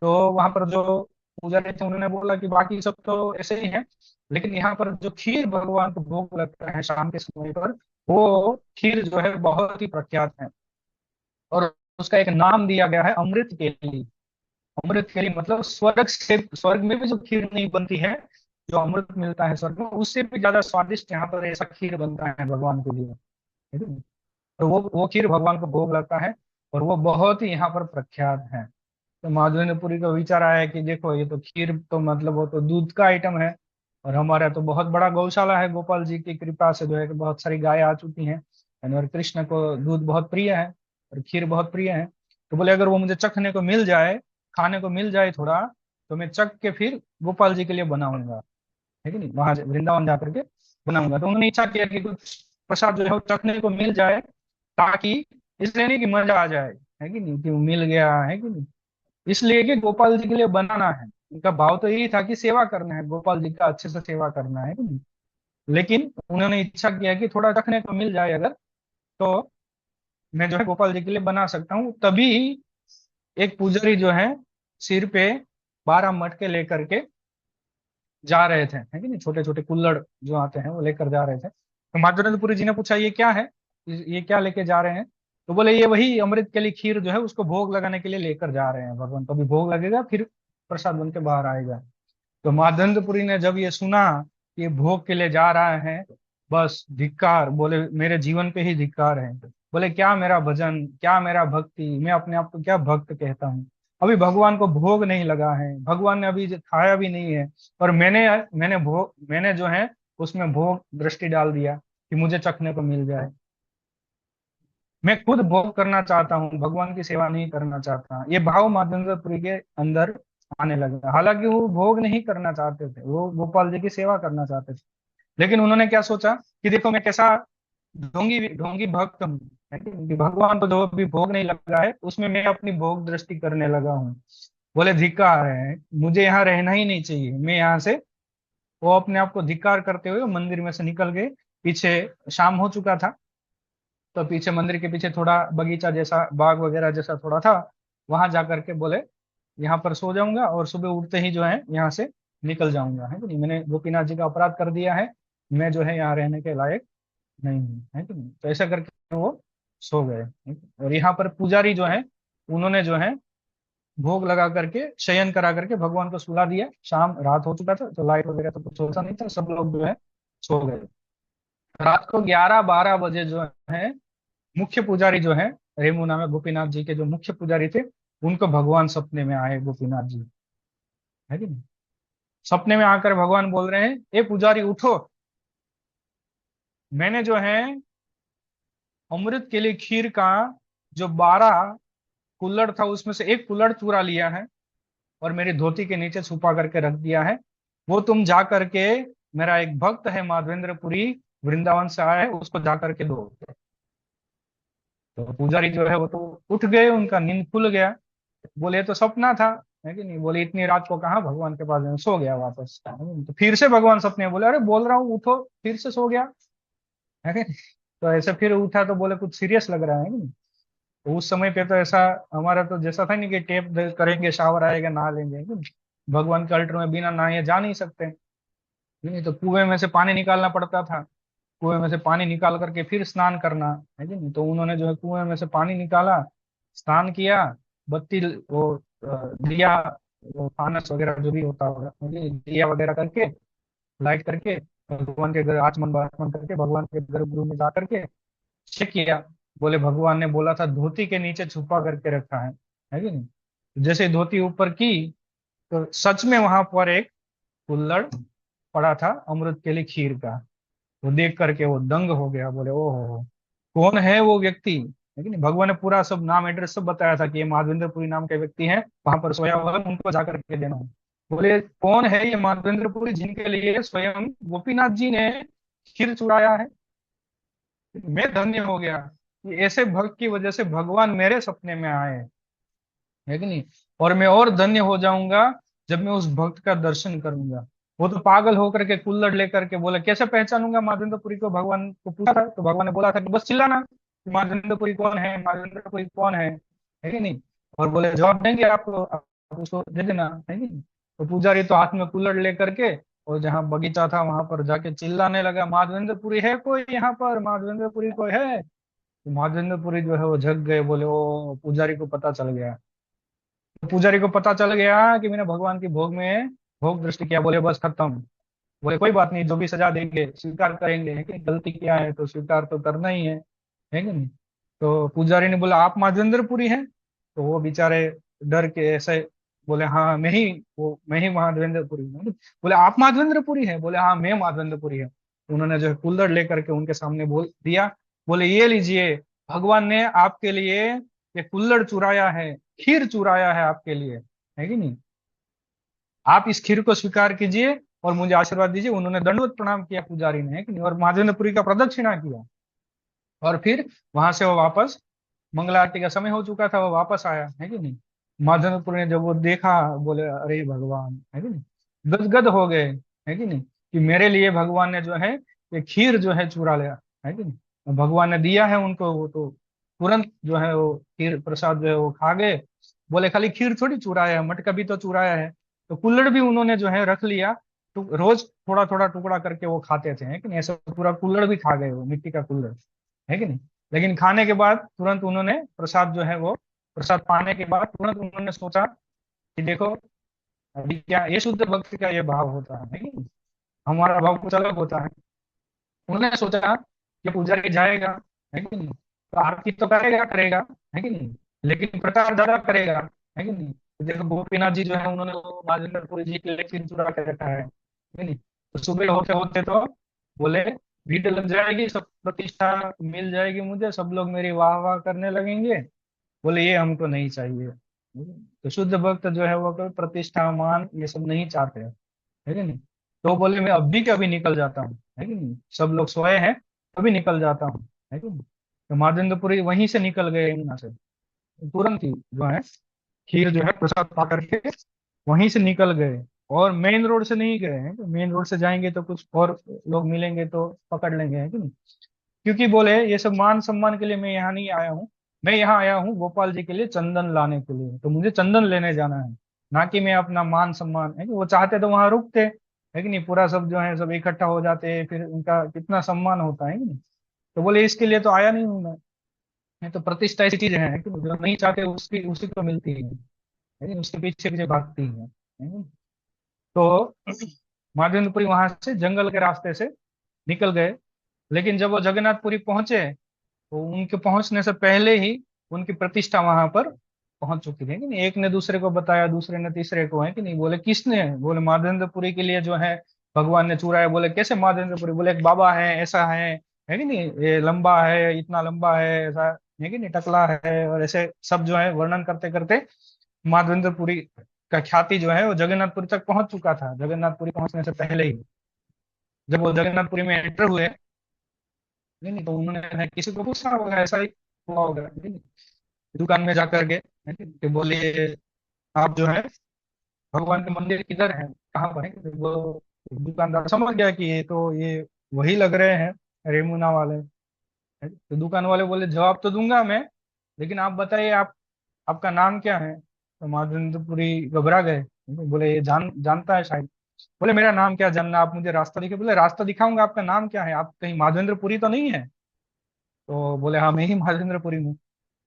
तो वहां पर जो पुजारी थे उन्होंने बोला कि बाकी सब तो ऐसे ही है, लेकिन यहाँ पर जो खीर भगवान को भोग लगता है शाम के समय पर, वो खीर जो है बहुत ही प्रख्यात है, और उसका एक नाम दिया गया है अमृत केली। अमृत केली मतलब स्वर्ग से, स्वर्ग में भी जो खीर नहीं बनती है, जो अमृत मिलता है स्वर्ग में, उससे भी ज्यादा स्वादिष्ट यहाँ पर ऐसा खीर बनता है भगवान के लिए, है ना? तो वो खीर भगवान को भोग लगता है, और वो बहुत ही यहाँ पर प्रख्यात है। तो माधवेंद्रपुरी को विचार आया कि देखो ये तो खीर तो मतलब वो तो दूध का आइटम है, और हमारा तो बहुत बड़ा गौशाला है, गोपाल जी की कृपा से जो है कि बहुत सारी गाय आ चुकी हैं, और कृष्ण को दूध बहुत प्रिय है और खीर बहुत प्रिय है। तो बोले अगर वो मुझे चखने को मिल जाए, खाने को मिल जाए थोड़ा, तो मैं चख के फिर गोपाल जी के लिए बनाऊंगा, है कि नहीं, वहां वृंदावन जा करके बनाऊंगा। तो उन्होंने इच्छा किया कि कुछ प्रसाद जो है वो चखने को मिल जाए, ताकि इसलिए नहीं कि मजा आ जाए, है कि नहीं, कि वो मिल गया, है कि नहीं, इसलिए कि गोपाल जी के लिए बनाना है। उनका भाव तो यही था कि सेवा करना है, गोपाल जी का अच्छे से सेवा करना है कि नहीं। लेकिन उन्होंने इच्छा किया कि थोड़ा चखने को मिल जाए अगर, तो मैं जो है गोपाल जी के लिए बना सकता हूँ। तभी एक पुजारी जो है सिर पे 12 मटके लेकर के जा रहे थे, है कि नहीं, छोटे छोटे कुल्हड़ जो आते हैं वो लेकर जा रहे थे। तो माधवेंद्रपुरी जी ने पूछा ये क्या है, ये क्या लेके जा रहे हैं। तो बोले ये वही अमृत के लिए खीर जो है उसको भोग लगाने के लिए लेकर जा रहे हैं भगवान को, अभी भोग लगेगा फिर प्रसाद बन के बाहर आएगा। तो माधवेंद्रपुरी ने जब ये सुना कि ये भोग के लिए जा रहा है, बस धिक्कार, बोले मेरे जीवन पे ही धिक्कार है। बोले क्या मेरा भजन, क्या मेरा भक्ति, मैं अपने आप को क्या भक्त कहता हूँ। अभी भगवान को भोग नहीं लगा है, भगवान ने अभी खाया भी नहीं है, और मैंने जो है उसमें भोग दृष्टि डाल दिया कि मुझे चखने को मिल जाए। मैं खुद भोग करना चाहता हूँ, भगवान की सेवा नहीं करना चाहता। ये भाव माधवेंद्रपुरी के अंदर आने लगा। हालांकि वो भोग नहीं करना चाहते थे, वो गोपाल जी की सेवा करना चाहते थे। लेकिन उन्होंने क्या सोचा कि देखो मैं कैसा ढोंगी ढोंगी भक्त हूँ, है कि भगवान को जो भी भोग नहीं लगा है उसमें मैं अपनी भोग दृष्टि करने लगा हूँ। बोले धिक्कार है, मुझे यहाँ रहना ही नहीं चाहिए, मैं यहाँ से, वो अपने आप को धिक्कार करते हुए मंदिर में से निकल गए। पीछे शाम हो चुका था, तो पीछे मंदिर के पीछे थोड़ा बगीचा जैसा, बाग वगैरह जैसा थोड़ा था, वहां जा करके बोले यहाँ पर सो जाऊंगा और सुबह उठते ही जो है यहाँ से निकल जाऊंगा, है कि नहीं, मैंने गोपीनाथ जी का अपराध कर दिया है, मैं जो है यहाँ रहने के लायक नहीं हूँ, है कि नहीं। तो ऐसा करके वो सो गए, है कि? और यहाँ पर पुजारी जो है उन्होंने जो है भोग लगा करके शयन करा करके भगवान को सुला दिया। शाम रात हो चुका था, तो लाइट वगैरह तो कुछ होता नहीं था, सब लोग जो है सो गए। रात को 11-12 बजे जो है मुख्य पुजारी जो है, रेमुना में गोपीनाथ जी के जो मुख्य पुजारी थे, उनको भगवान सपने में आए, गोपीनाथ जी, है कि नहीं। सपने में आकर भगवान बोल रहे हैं ए पुजारी उठो, मैंने जो है अमृत के लिए खीर का जो 12 कुल्हड़ था उसमें से एक कुल्हड़ चुरा लिया है और मेरी धोती के नीचे छुपा करके रख दिया है। वो तुम जा करके, मेरा एक भक्त है माधवेंद्रपुरी, वृंदावन से आया है, उसको जा करके दो। तो पुजारी जो है वो तो उठ गए, उनका नींद खुल गया। बोले ये तो सपना था, है कि नहीं, बोले इतनी रात को कहाँ भगवान के पास जाऊं, सो गया वापस। तो फिर से भगवान सपने में बोले अरे बोल रहा हूँ उठो, फिर से सो गया, है कि नहीं? तो ऐसे फिर उठा तो बोले कुछ सीरियस लग रहा है कि नहीं। तो उस समय पे तो ऐसा हमारा तो जैसा था नहीं कि करेंगे शावर आएगा नहा लेंगे, है कि नहीं? भगवान के अल्टर में बिना नहाए जा नहीं सकते, है कि नहीं। तो कुएं में से पानी निकालना पड़ता था, कुएं में से पानी निकाल करके फिर स्नान करना, है कि नहीं। तो उन्होंने जो है कुएं में से पानी निकाला, स्नान किया, बत्ती वो दिया, वो फानस वगैरह जो भी होता होगा, दिया वगैरह करके, लाइट करके, भगवान के घर आचमन बाचमन करके भगवान के गर्भगृह में जा करके चेक किया। बोले भगवान ने बोला था धोती के नीचे छुपा करके रखा है कि नहीं। जैसे ही धोती ऊपर की, तो सच में वहां पर एक कुल्हड़ पड़ा था अमृत के लिए खीर का। वो देख करके वो दंग हो गया, बोले ओहो, कौन है वो व्यक्ति, है कि नहीं। भगवान ने पूरा सब नाम एड्रेस सब बताया था कि ये माधवेंद्रपुरी नाम के व्यक्ति हैं, वहां पर सोया हुआ है, उनको जाकर के देना है। बोले कौन है ये माधवेंद्रपुरी जिनके लिए स्वयं गोपीनाथ जी ने खीर चुराया है। मैं धन्य हो गया कि ऐसे भक्त की वजह से भगवान मेरे सपने में आए, है कि नहीं। और मैं और धन्य हो जाऊंगा जब मैं उस भक्त का दर्शन करूंगा। वो तो पागल होकर के कुल्लड़ लेकर के बोला कैसे पहचानूंगा माधवेंद्रपुरी को, भगवान को पूछा था तो भगवान ने बोला था कि बस चिल्लाना कि माधवेंद्रपुरी कौन है, माधवेंद्रपुरी कौन है कि नहीं। और बोले जवाब देंगे आपको, आप उसको दे देना, है कि नहीं। तो पुजारी तो हाथ में कुल्लड़ लेकर के और जहाँ बगीचा था वहां पर जाके चिल्लाने लगा माधवेंद्रपुरी है कोई यहाँ पर, माधवेंद्रपुरी कोई है। तो माधवेंद्रपुरी जो है वो जग गए, बोले ओ पुजारी को पता चल गया। तो पुजारी को पता चल गया कि मैंने भगवान की भोग में भोग दृष्टि किया, बोले बस खत्म। बोले कोई बात नहीं, जो भी सजा देंगे स्वीकार करेंगे, है कि गलती किया है तो स्वीकार तो करना ही है कि नहीं। तो पुजारी ने बोला आप माधवेंद्रपुरी हैं। तो वो बेचारे डर के ऐसे बोले हाँ मैं ही, वो मैं ही माधवेंद्रपुरी हूँ। बोले आप माधवेंद्रपुरी है, बोले हाँ मैं माधवेंद्रपुरी है। उन्होंने जो है कुल्हड़ लेकर के उनके सामने बोल दिया। बोले ये लीजिए, भगवान ने आपके लिए ये कुल्हड़ चुराया है, खीर चुराया है आपके लिए, है कि नहीं। आप इस खीर को स्वीकार कीजिए और मुझे आशीर्वाद दीजिए। उन्होंने दंडवत प्रणाम किया पुजारी ने, है कि नहीं, और माधवेंद्रपुरी का प्रदक्षिणा किया। और फिर वहां से वो वापस, मंगला आरती का समय हो चुका था, वो वापस आया, है कि नहीं। माधवेंद्रपुर ने जब वो देखा, बोले अरे भगवान, है कि नहीं, गदगद हो गए, है कि नहीं, कि मेरे लिए भगवान ने जो है ये खीर जो है चुरा लिया, है कि नहीं। और भगवान ने दिया है उनको, वो तो तुरंत जो है वो खीर प्रसाद जो है वो खा गए। बोले खाली खीर थोड़ी चुराया है, मटका भी तो चुराया है। तो कुल्हड़ भी उन्होंने जो है रख लिया। तो रोज थोड़ा थोड़ा टुकड़ा करके वो खाते थे, है कि नहीं, ऐसा पूरा कुल्हड़ भी खा गए वो, मिट्टी का कुल्हड़, है कि नहीं। लेकिन खाने के बाद तुरंत उन्होंने प्रसाद जो है वो, प्रसाद पाने के बाद तुरंत उन्होंने सोचा कि देखो, अभी क्या ये शुद्ध भक्ति का ये भाव होता है कि नहीं? हमारा भाव कुछ अलग होता है। उन्होंने सोचा कि पुजारी जाएगा, है कि नहीं, तो आरती तो करेगा करेगा, है कि नहीं, लेकिन प्रचार ज्यादा करेगा, है कि नहीं। तो देखो गोपीनाथ जी जो है उन्होंने वो राजेंद्र जी के लिए चुरा के रखा है कि नहीं। तो सुबह होते होते तो बोले भीड़ लग जाएगी, सब प्रतिष्ठा मिल जाएगी मुझे, सब लोग मेरी वाह वाह करने लगेंगे। बोले ये हमको नहीं चाहिए। तो शुद्ध भक्त जो है वो कोई प्रतिष्ठा मान ये सब नहीं चाहते हैं, है कि नहीं। तो बोले मैं अभी के अभी निकल जाता हूँ, है कि नहीं, सब लोग सोए हैं, अभी निकल जाता हूँ, है कि नहीं। तो माधवेंद्रपुरी वहीं से निकल गए यमुना से, तुरंत ही जो है खीर जो है प्रसाद पा करके वहीं से निकल गए। और मेन रोड से नहीं गए हैं, तो मेन रोड से जाएंगे तो कुछ और लोग मिलेंगे तो पकड़ लेंगे, है कि नहीं। क्योंकि बोले ये सब मान सम्मान के लिए मैं यहाँ नहीं आया हूँ, मैं यहाँ आया हूँ गोपाल जी के लिए चंदन लाने के लिए, तो मुझे चंदन लेने जाना है, ना कि मैं अपना मान सम्मान, है कि वो चाहते तो वहां रुकते, है कि नहीं, पूरा सब जो है सब इकट्ठा हो जाते, फिर उनका कितना सम्मान होता है कि नहीं। तो बोले इसके लिए तो आया नहीं हूँ मैं। ये तो प्रतिष्ठा ऐसी चीज है कि जो नहीं चाहते उसकी उसी को मिलती है कि उसके पीछे पीछे भागती है कि? तो माधवेंद्रपुरी वहां से जंगल के रास्ते से निकल गए। लेकिन जब वो जगन्नाथपुरी पहुंचे, तो उनके पहुंचने से पहले ही उनकी प्रतिष्ठा वहां पर पहुंच चुकी थी कि नहीं। एक ने दूसरे को बताया, दूसरे ने तीसरे को, है कि नहीं। बोले किसने, बोले माधवेंद्रपुरी के लिए जो है भगवान ने चुराया। बोले कैसे माधवेंद्रपुरी, बोले एक बाबा है ऐसा है कि नहीं, ये लंबा है, इतना लंबा है, ऐसा, है कि नहीं, टकला है, और ऐसे सब जो है वर्णन करते करते माधवेंद्रपुरी का ख्याति जो है वो जगन्नाथपुरी तक पहुंच चुका था, जगन्नाथपुरी पहुंचने से पहले ही। जब वो जगन्नाथपुरी में एंटर हुए, नहीं नहीं, तो उन्होंने किसी को पूछा होगा, ऐसा ही हुआ होगा, नहीं नहीं, दुकान में जाकर के, है नहीं, कि बोले आप जो है भगवान के मंदिर किधर है, कहाँ पर है। तो वो दुकानदार समझ गया कि ये वही लग रहे हैं, रेमुना वाले, है। तो दुकान वाले बोले जवाब तो दूंगा मैं, लेकिन आप बताइए आप, आपका नाम क्या है। तो माधवेंद्रपुरी घबरा गए, बोले ये जानता है शायद। बोले मेरा नाम क्या जानना, आप मुझे रास्ता दिखे। बोले रास्ता दिखाऊंगा, आपका नाम क्या है, आप कहीं माधवेंद्रपुरी तो नहीं है। तो बोले हाँ मैं ही माधवेंद्रपुरी हूँ,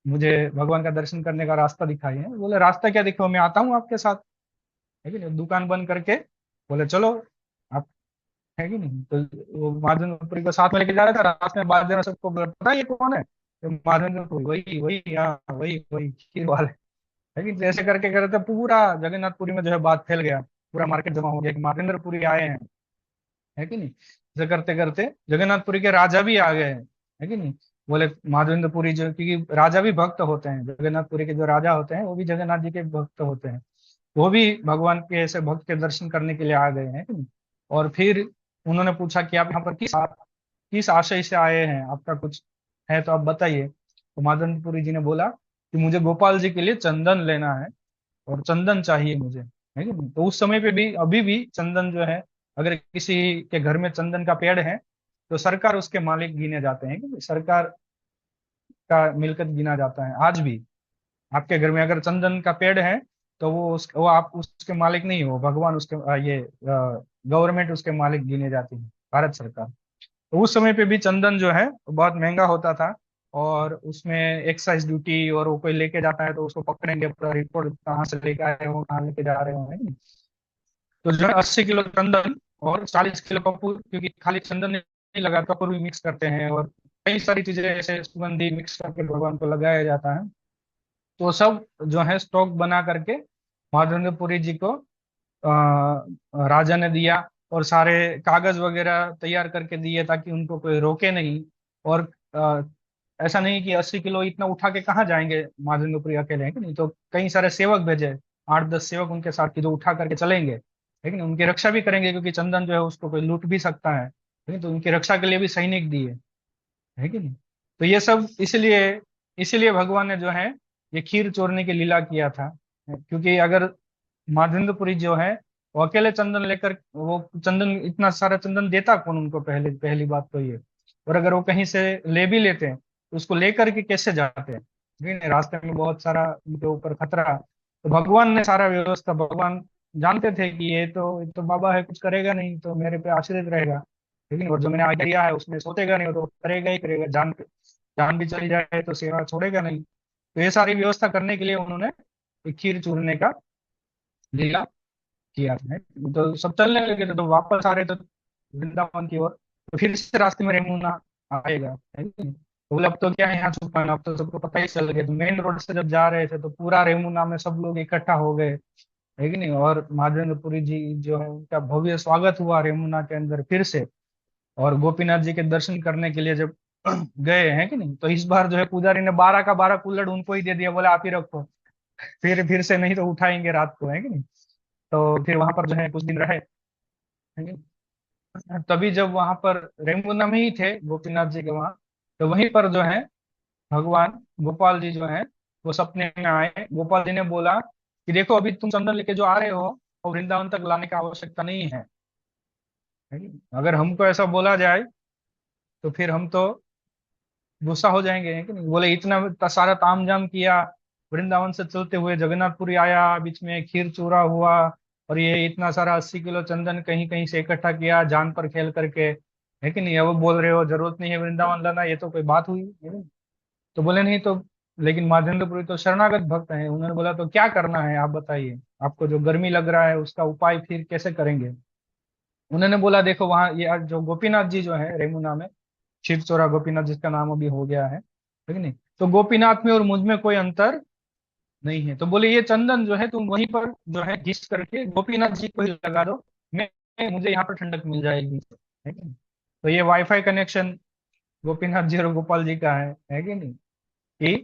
मुझे भगवान का दर्शन करने का रास्ता दिखाइए। बोले रास्ता क्या दिखाओ, मैं आता हूँ आपके साथ, है कि नहीं। दुकान बंद करके बोले चलो आप, है कि नहीं। तो वो माधवेंद्रपुरी को साथ में लेके जा रहा था, रास्ते में बात देना सबको बोला, पता है ये कौन है, तो माधवेंद्रपुरी, वही वही, हाँ वही वही खीर वाले, है कि नहीं? तो ऐसे करके करते पूरा जगन्नाथपुरी में जो है बात फैल गया, पूरा मार्केट जमा हो गया कि माधवेंद्रपुरी आए हैं, है कि नहीं। ऐसे करते करते जगन्नाथपुरी के राजा भी आ गए हैं, है कि नहीं। बोले माधवेंद्रपुरी जो, क्योंकि राजा भी भक्त होते हैं, जगन्नाथपुरी के जो राजा होते हैं वो भी जगन्नाथ जी के भक्त होते हैं, वो भी भगवान के ऐसे भक्त के दर्शन करने के लिए आ गए हैं, कि नहीं। और फिर उन्होंने पूछा कि आप यहाँ पर किस आशय से आए हैं, आपका कुछ है तो आप बताइए। तो माधवेंद्रपुरी जी ने बोला कि मुझे गोपाल जी के लिए चंदन लेना है, और चंदन चाहिए मुझे, है कि नहीं। तो उस समय पे भी, अभी भी चंदन जो है, अगर किसी के घर में चंदन का पेड़ है तो सरकार उसके मालिक गिने जाते हैं, कि सरकार का मिलकत गिना जाता है आज भी। आपके घर में अगर चंदन का पेड़ है तो वो आप उसके मालिक नहीं हो, भगवान उसके ये गवर्नमेंट उसके मालिक गिने जाती है, भारत सरकार। तो उस समय पे भी चंदन जो है वो बहुत महंगा होता था, और उसमें एक्साइज ड्यूटी, और वो कोई लेके जाता है तो उसको पकड़ेंगे, पूरा रिपोर्ट कहाँ से लेके आए हो, कहाँ लेके जा रहे हो, है नहीं? तो जो है 80 किलो चंदन और 40 किलो कपूर, क्योंकि खाली चंदन नहीं लगा, कपूर भी मिक्स करते हैं, और कई सारी चीजें ऐसे सुगंधी मिक्स करके भगवान को लगाया जाता है। तो सब जो है स्टॉक बना करके महादेंद्रपुरी जी को राजा ने दिया, और सारे कागज वगैरह तैयार करके दिए ताकि उनको कोई रोके नहीं। और अ, ऐसा नहीं कि 80 किलो इतना उठा के कहाँ जाएंगे महादेंद्रपुरी अकेले, हैं कि नहीं, तो कई सारे सेवक भेजे, 8-10 सेवक उनके साथ कि जो उठा करके चलेंगे। लेकिन उनकी रक्षा भी करेंगे, क्योंकि चंदन जो है उसको कोई लूट भी सकता है, लेकिन तो उनकी रक्षा के लिए भी सैनिक दिए, है कि नहीं। तो ये सब इसलिए इसलिए भगवान ने जो है ये खीर चोरने की लीला किया था, क्योंकि अगर माधवेंद्रपुरी जो है वो अकेले चंदन लेकर, वो चंदन, इतना सारा चंदन देता कौन उनको, पहले पहली बात तो ये। और अगर वो कहीं से ले भी लेते हैं तो उसको लेकर के कैसे जाते हैं, नहीं नहीं, रास्ते में बहुत सारा उनके ऊपर खतरा। तो भगवान ने सारा व्यवस्था, भगवान जानते थे कि ये तो बाबा है, कुछ करेगा नहीं, तो मेरे पे आश्रित रहेगा, लेकिन और जो मैंने आज्ञा दिया है उसमें सोचेगा नहीं, वो तो करेगा ही करेगा, जान भी चली जाए तो सेवा छोड़ेगा नहीं। तो ये सारी व्यवस्था करने के लिए उन्होंने एक खीर चूरने का लीला किया था। तो सब चलने लगे थे, तो वापस आ रहे थे वृंदावन की ओर, तो फिर से रास्ते में रेमुना आएगा, है कि नहीं? तो बोले अब तो क्या है यहाँ छुपाना, अब तो सबको पता ही चल गया। तो मेन रोड से जब जा रहे थे तो पूरा रेमुना में सब लोग इकट्ठा हो गए, है कि नहीं। और माधवेंद्रपुरी जी जो है उनका भव्य स्वागत हुआ रेमुना के अंदर फिर से। और गोपीनाथ जी के दर्शन करने के लिए जब गए, हैं कि नहीं, तो इस बार जो है पुजारी ने 12 का 12 कुल्हड़ उनको ही दे दिया, बोले आप ही रखो, फिर से नहीं तो उठाएंगे रात को, है कि नहीं। तो फिर वहां पर जो है कुछ दिन रहे, है कि नहीं? तभी जब वहां पर रेमुना में ही थे गोपीनाथ जी के वहां, तो वहीं पर जो है भगवान गोपाल जी जो है वो सपने में आए। गोपाल जी ने बोला कि देखो अभी तुम चंदन लेके जो आ रहे हो वो वृंदावन तक लाने की आवश्यकता नहीं है कि नहीं? अगर हमको ऐसा बोला जाए तो फिर हम तो गुस्सा हो जाएंगे, है कि नहीं। बोले इतना सारा तामझाम किया, वृंदावन से चलते हुए जगन्नाथपुरी आया, बीच में खीर चूरा हुआ, और ये इतना सारा 80 किलो चंदन कहीं कहीं से इकट्ठा किया जान पर खेल करके, है कि नहीं। अब बोल रहे हो जरूरत नहीं है वृंदावन लाना, ये तो कोई बात हुई, है नहीं? तो बोले नहीं तो, लेकिन माधवेंद्रपुरी तो शरणागत भक्त है। उन्होंने बोला तो क्या करना है आप बताइए, आपको जो गर्मी लग रहा है उसका उपाय फिर कैसे करेंगे। उन्होंने बोला देखो वहाँ ये जो गोपीनाथ जी जो है रेमुना में, शिव चोरा गोपीनाथ जिसका नाम अभी हो गया है, ठीक नहीं। तो गोपीनाथ में और मुझ में कोई अंतर नहीं है। तो बोले ये चंदन जो है तुम वहीं पर जो है घिस करके गोपीनाथ जी को ही लगा दो, मुझे यहाँ पर ठंडक मिल जाएगी, है कि नहीं। तो ये वाईफाई कनेक्शन गोपीनाथ जी और गोपाल जी का है कि नहीं, कि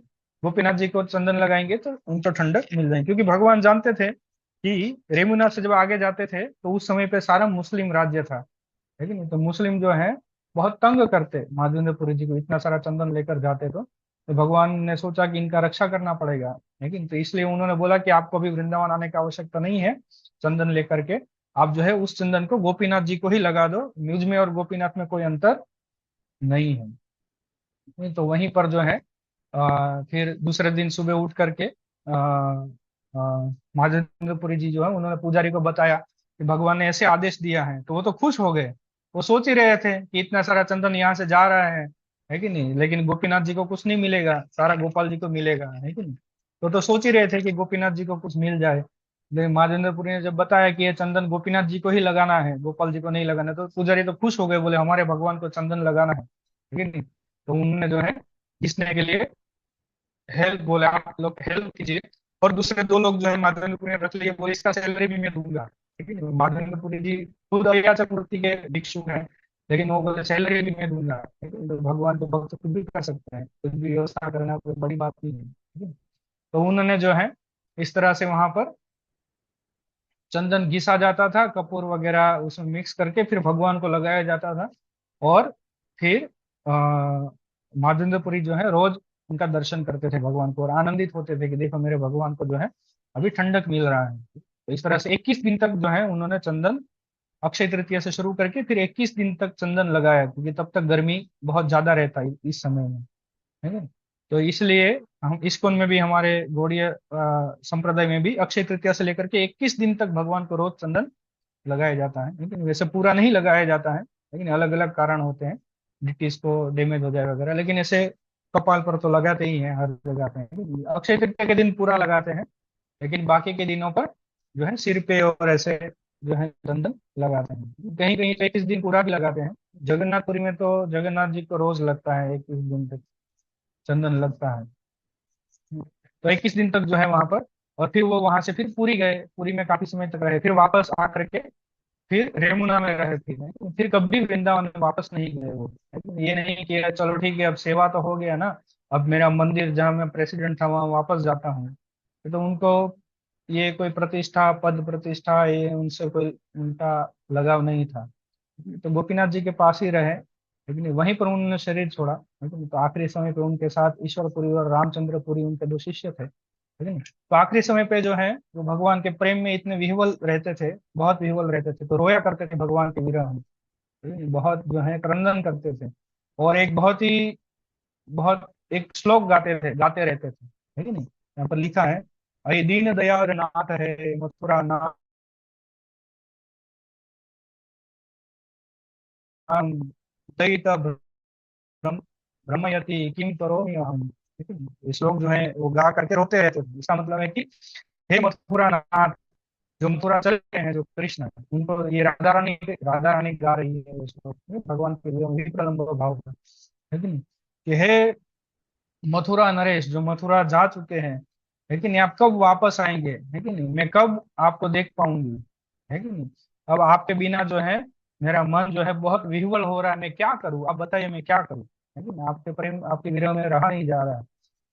गोपीनाथ जी को चंदन लगाएंगे तो उनको ठंडक मिल जाएगी। क्योंकि भगवान जानते थे कि रेमुना से जब आगे जाते थे तो उस समय पे सारा मुस्लिम राज्य था, है कि नहीं। तो मुस्लिम जो है बहुत तंग करते माधवेंद्रपुरी जी को, इतना सारा चंदन लेकर जाते तो भगवान ने सोचा कि इनका रक्षा करना पड़ेगा, लेकिन तो इसलिए उन्होंने बोला कि आपको अभी वृंदावन आने की आवश्यकता नहीं है चंदन लेकर के, आप जो है उस चंदन को गोपीनाथ जी को ही लगा दो, मुझ में और गोपीनाथ में कोई अंतर नहीं है। नहीं तो वहीं पर जो है फिर दूसरे दिन सुबह उठ करके महाजेंद्रपुरी जी जो है उन्होंने पुजारी को बताया कि भगवान ने ऐसे आदेश दिया है, तो वो तो खुश हो गए। वो सोच ही रहे थे कि इतना सारा चंदन यहाँ से जा रहा है कि नहीं, लेकिन गोपीनाथ जी को कुछ नहीं मिलेगा, सारा गोपाल जी को मिलेगा, है कि नहीं। तो सोच ही रहे थे कि गोपीनाथ जी को कुछ मिल जाए, लेकिन महाजेंद्रपुरी ने जब बताया कि ये चंदन गोपीनाथ जी को ही लगाना है, गोपाल जी को नहीं लगाना, तो पुजारी तो खुश हो गए, बोले हमारे भगवान को चंदन लगाना है कि नहीं। तो उन्होंने जो है घिसने के लिए हेल्प बोले, आप लोग हेल्प कीजिए। और दूसरे दो लोग जो है माधवेंद्रपुरी ने रख लिए, बोले इसका सैलरी भी मैं दूंगा, ठीक है। माधवेंद्रपुरी जी खुद अय्या चक्रवर्ती के भिक्षु हैं, लेकिन वो बोले सैलरी भी मैं दूंगा, ठीक है। तो भगवान तो भक्त खुद भी कर सकते हैं, कुछ भी व्यवस्था करना कोई बड़ी बात नहीं है, ठीक है। तो उन्होंने जो है इस तरह से वहां पर चंदन घिसा जाता था, कपूर वगैरह उसमें मिक्स करके फिर भगवान को लगाया जाता था। और फिर माधवेंद्रपुरी जो है रोज उनका दर्शन करते थे भगवान को, और आनंदित होते थे कि देखो मेरे भगवान को जो है अभी ठंडक मिल रहा है। तो इस तरह से 21 दिन तक जो है उन्होंने चंदन, अक्षय तृतीया से शुरू करके फिर 21 दिन तक चंदन लगाया, क्योंकि तब तक गर्मी बहुत ज्यादा रहता है इस समय में, है ना। तो इसलिए हम इस्कॉन में भी, हमारे गौड़ीय संप्रदाय में भी अक्षय तृतीया से लेकर के 21 दिन तक भगवान को रोज चंदन लगाया जाता है, लेकिन वैसे पूरा नहीं लगाया जाता है, लेकिन अलग अलग कारण होते हैं, डिटीज को डैमेज हो जाए वगैरह, लेकिन ऐसे कपाल पर तो लगाते ही हैं, हर लगाते हैं। अक्षय तृतीया के दिन पूरा लगाते हैं, लेकिन बाकी के दिनों पर जो है सिर पे और ऐसे जो है चंदन लगाते हैं। कहीं कहीं तो 21 दिन पूरा भी लगाते हैं। जगन्नाथपुरी में तो जगन्नाथ जी को रोज लगता है 21 दिन तक चंदन लगता है। तो 21 दिन तक जो है वहां पर, और फिर वो वहां से फिर पुरी गए, पुरी में काफी समय तक रहे, फिर वापस आ करके फिर रेमुना में रहे थे, फिर कभी वृंदावन में वापस नहीं गए वो। ये नहीं कि चलो ठीक है अब सेवा तो हो गया ना, अब मेरा मंदिर जहाँ मैं प्रेसिडेंट था वहां वापस जाता हूँ। तो उनको ये कोई प्रतिष्ठा, पद प्रतिष्ठा, ये उनसे कोई उनका लगाव नहीं था। तो गोपीनाथ जी के पास ही रहे, लेकिन वहीं पर उन्होंने शरीर छोड़ा। लेकिन तो आखिरी समय पे उनके साथ ईश्वरपुरी और रामचंद्रपुरी उनके दो शिष्य थे। लेकिन तो आखिरी समय पे जो है वो भगवान के प्रेम में इतने विह्वल रहते थे, बहुत विह्वल रहते थे, तो रोया करते थे भगवान के विरह में। बहुत जो है क्रंदन करते थे। और एक बहुत ही, बहुत एक श्लोक गाते रहते थे, है कि नहीं। यहाँ पर लिखा है, अये दीन दयाल नाथ है मथुरा नाथ, दयिता भ्रम भ्रमयति किम करोमि अहम। ठीक है? ये श्लोक जो है वो गा करके रोते रहते थे। इसका मतलब है कि हे मथुरा नाथ, जो मथुरा चल रहे हैं, जो कृष्ण है, उनको ये राधा रानी गा रही है ये श्लोक में, भगवान के लिए विप्रलंब भाव का, है कि नहीं। कि हे मथुरा नरेश, जो मथुरा जा चुके हैं, लेकिन आप कब वापस आएंगे, है कि नहीं, मैं कब आपको देख पाऊंगी, है कि नहीं। अब आपके बिना जो है मेरा मन जो है बहुत विह्वल हो रहा है, मैं क्या करूं, आप बताइए मैं क्या करूं, है कि नहीं, आपके प्रेम आपके विरह में रहा नहीं जा रहा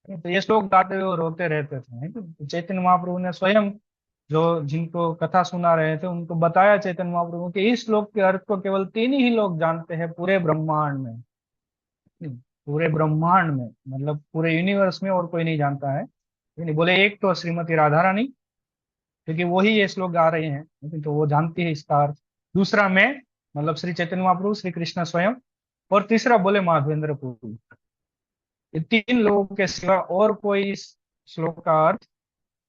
है। तो ये श्लोक गाते हुए रोते रहते थे, है कि नहीं? तो चैतन्य महाप्रभु ने स्वयं, जो जिनको कथा सुना रहे थे उनको बताया चैतन्य महाप्रभु कि इस श्लोक के अर्थ को केवल तीन ही लोग जानते हैं पूरे ब्रह्मांड में। पूरे ब्रह्मांड में मतलब पूरे यूनिवर्स में और कोई नहीं जानता है। नहीं बोले, एक तो श्रीमती राधा रानी, क्योंकि वो ही ये श्लोक गा रहे हैं, लेकिन तो वो जानती है इसका अर्थ। दूसरा मैं, मतलब श्री चैतन्य महाप्रभु, श्री कृष्ण स्वयं। और तीसरा बोले माधवेंद्र पुरी। ये तीन लोगों के सिवा और कोई इस श्लोक का अर्थ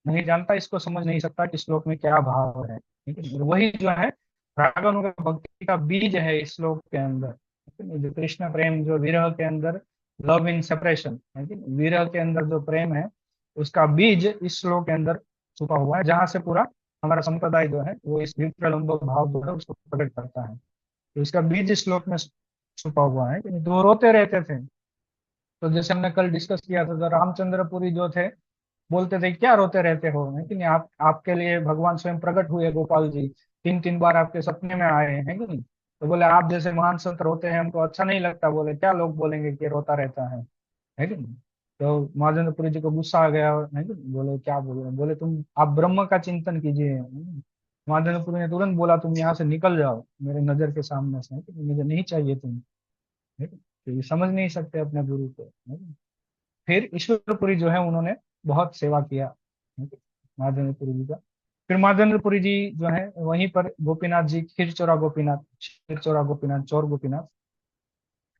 नहीं जानता, इसको समझ नहीं सकता कि श्लोक में क्या भाव है। ठीक है, और वही जो है रागानुगा भक्ति का बीज है इस श्लोक के अंदर। ठीक है, जो कृष्ण प्रेम, जो विरह के अंदर, लव इन सेपरेशन, है कि नहीं? विरह के अंदर जो प्रेम है, उसका बीज इस श्लोक के अंदर छुपा हुआ है, जहां से पूरा हमारा संप्रदाय जो है वो इस विप्रलंब भाव जो है उसको प्रकट करता है। तो इसका बीज इस श्लोक में छुपा हुआ है कि नहीं? तो वो रोते रहते थे। तो जैसे हमने कल डिस्कस किया था, तो रामचंद्रपुरी जो थे बोलते थे क्या रोते रहते हो, है कि नहीं, आप आपके लिए भगवान स्वयं प्रकट हुए, गोपाल जी तीन तीन बार आपके सपने में आए हैं, कि नहीं। तो बोले आप जैसे महान संत रोते हैं हमको अच्छा नहीं लगता, बोले क्या लोग बोलेंगे कि ये रोता रहता है कि नहीं। तो महाजेंद्रपुरी जी को गुस्सा आ गया, है कि नहीं? बोले क्या बोले, बोले तुम आप ब्रह्म का चिंतन कीजिए, है कि नहीं? महाजेंद्रपुरी ने तुरंत बोला तुम यहाँ से निकल जाओ मेरे नजर के सामने से, है कि नहीं? मुझे नहीं चाहिए तुम, है कि नहीं? तो ये समझ नहीं सकते अपने गुरु को, है कि नहीं? फिर ईश्वरपुरी जो है उन्होंने बहुत सेवा किया, महादेंद्रपुरी जी का। फिर महादेंद्रपुरी जी जो है वहीं पर गोपीनाथ जी, खीरचोरा गोपीनाथ, चौर गोपीनाथ,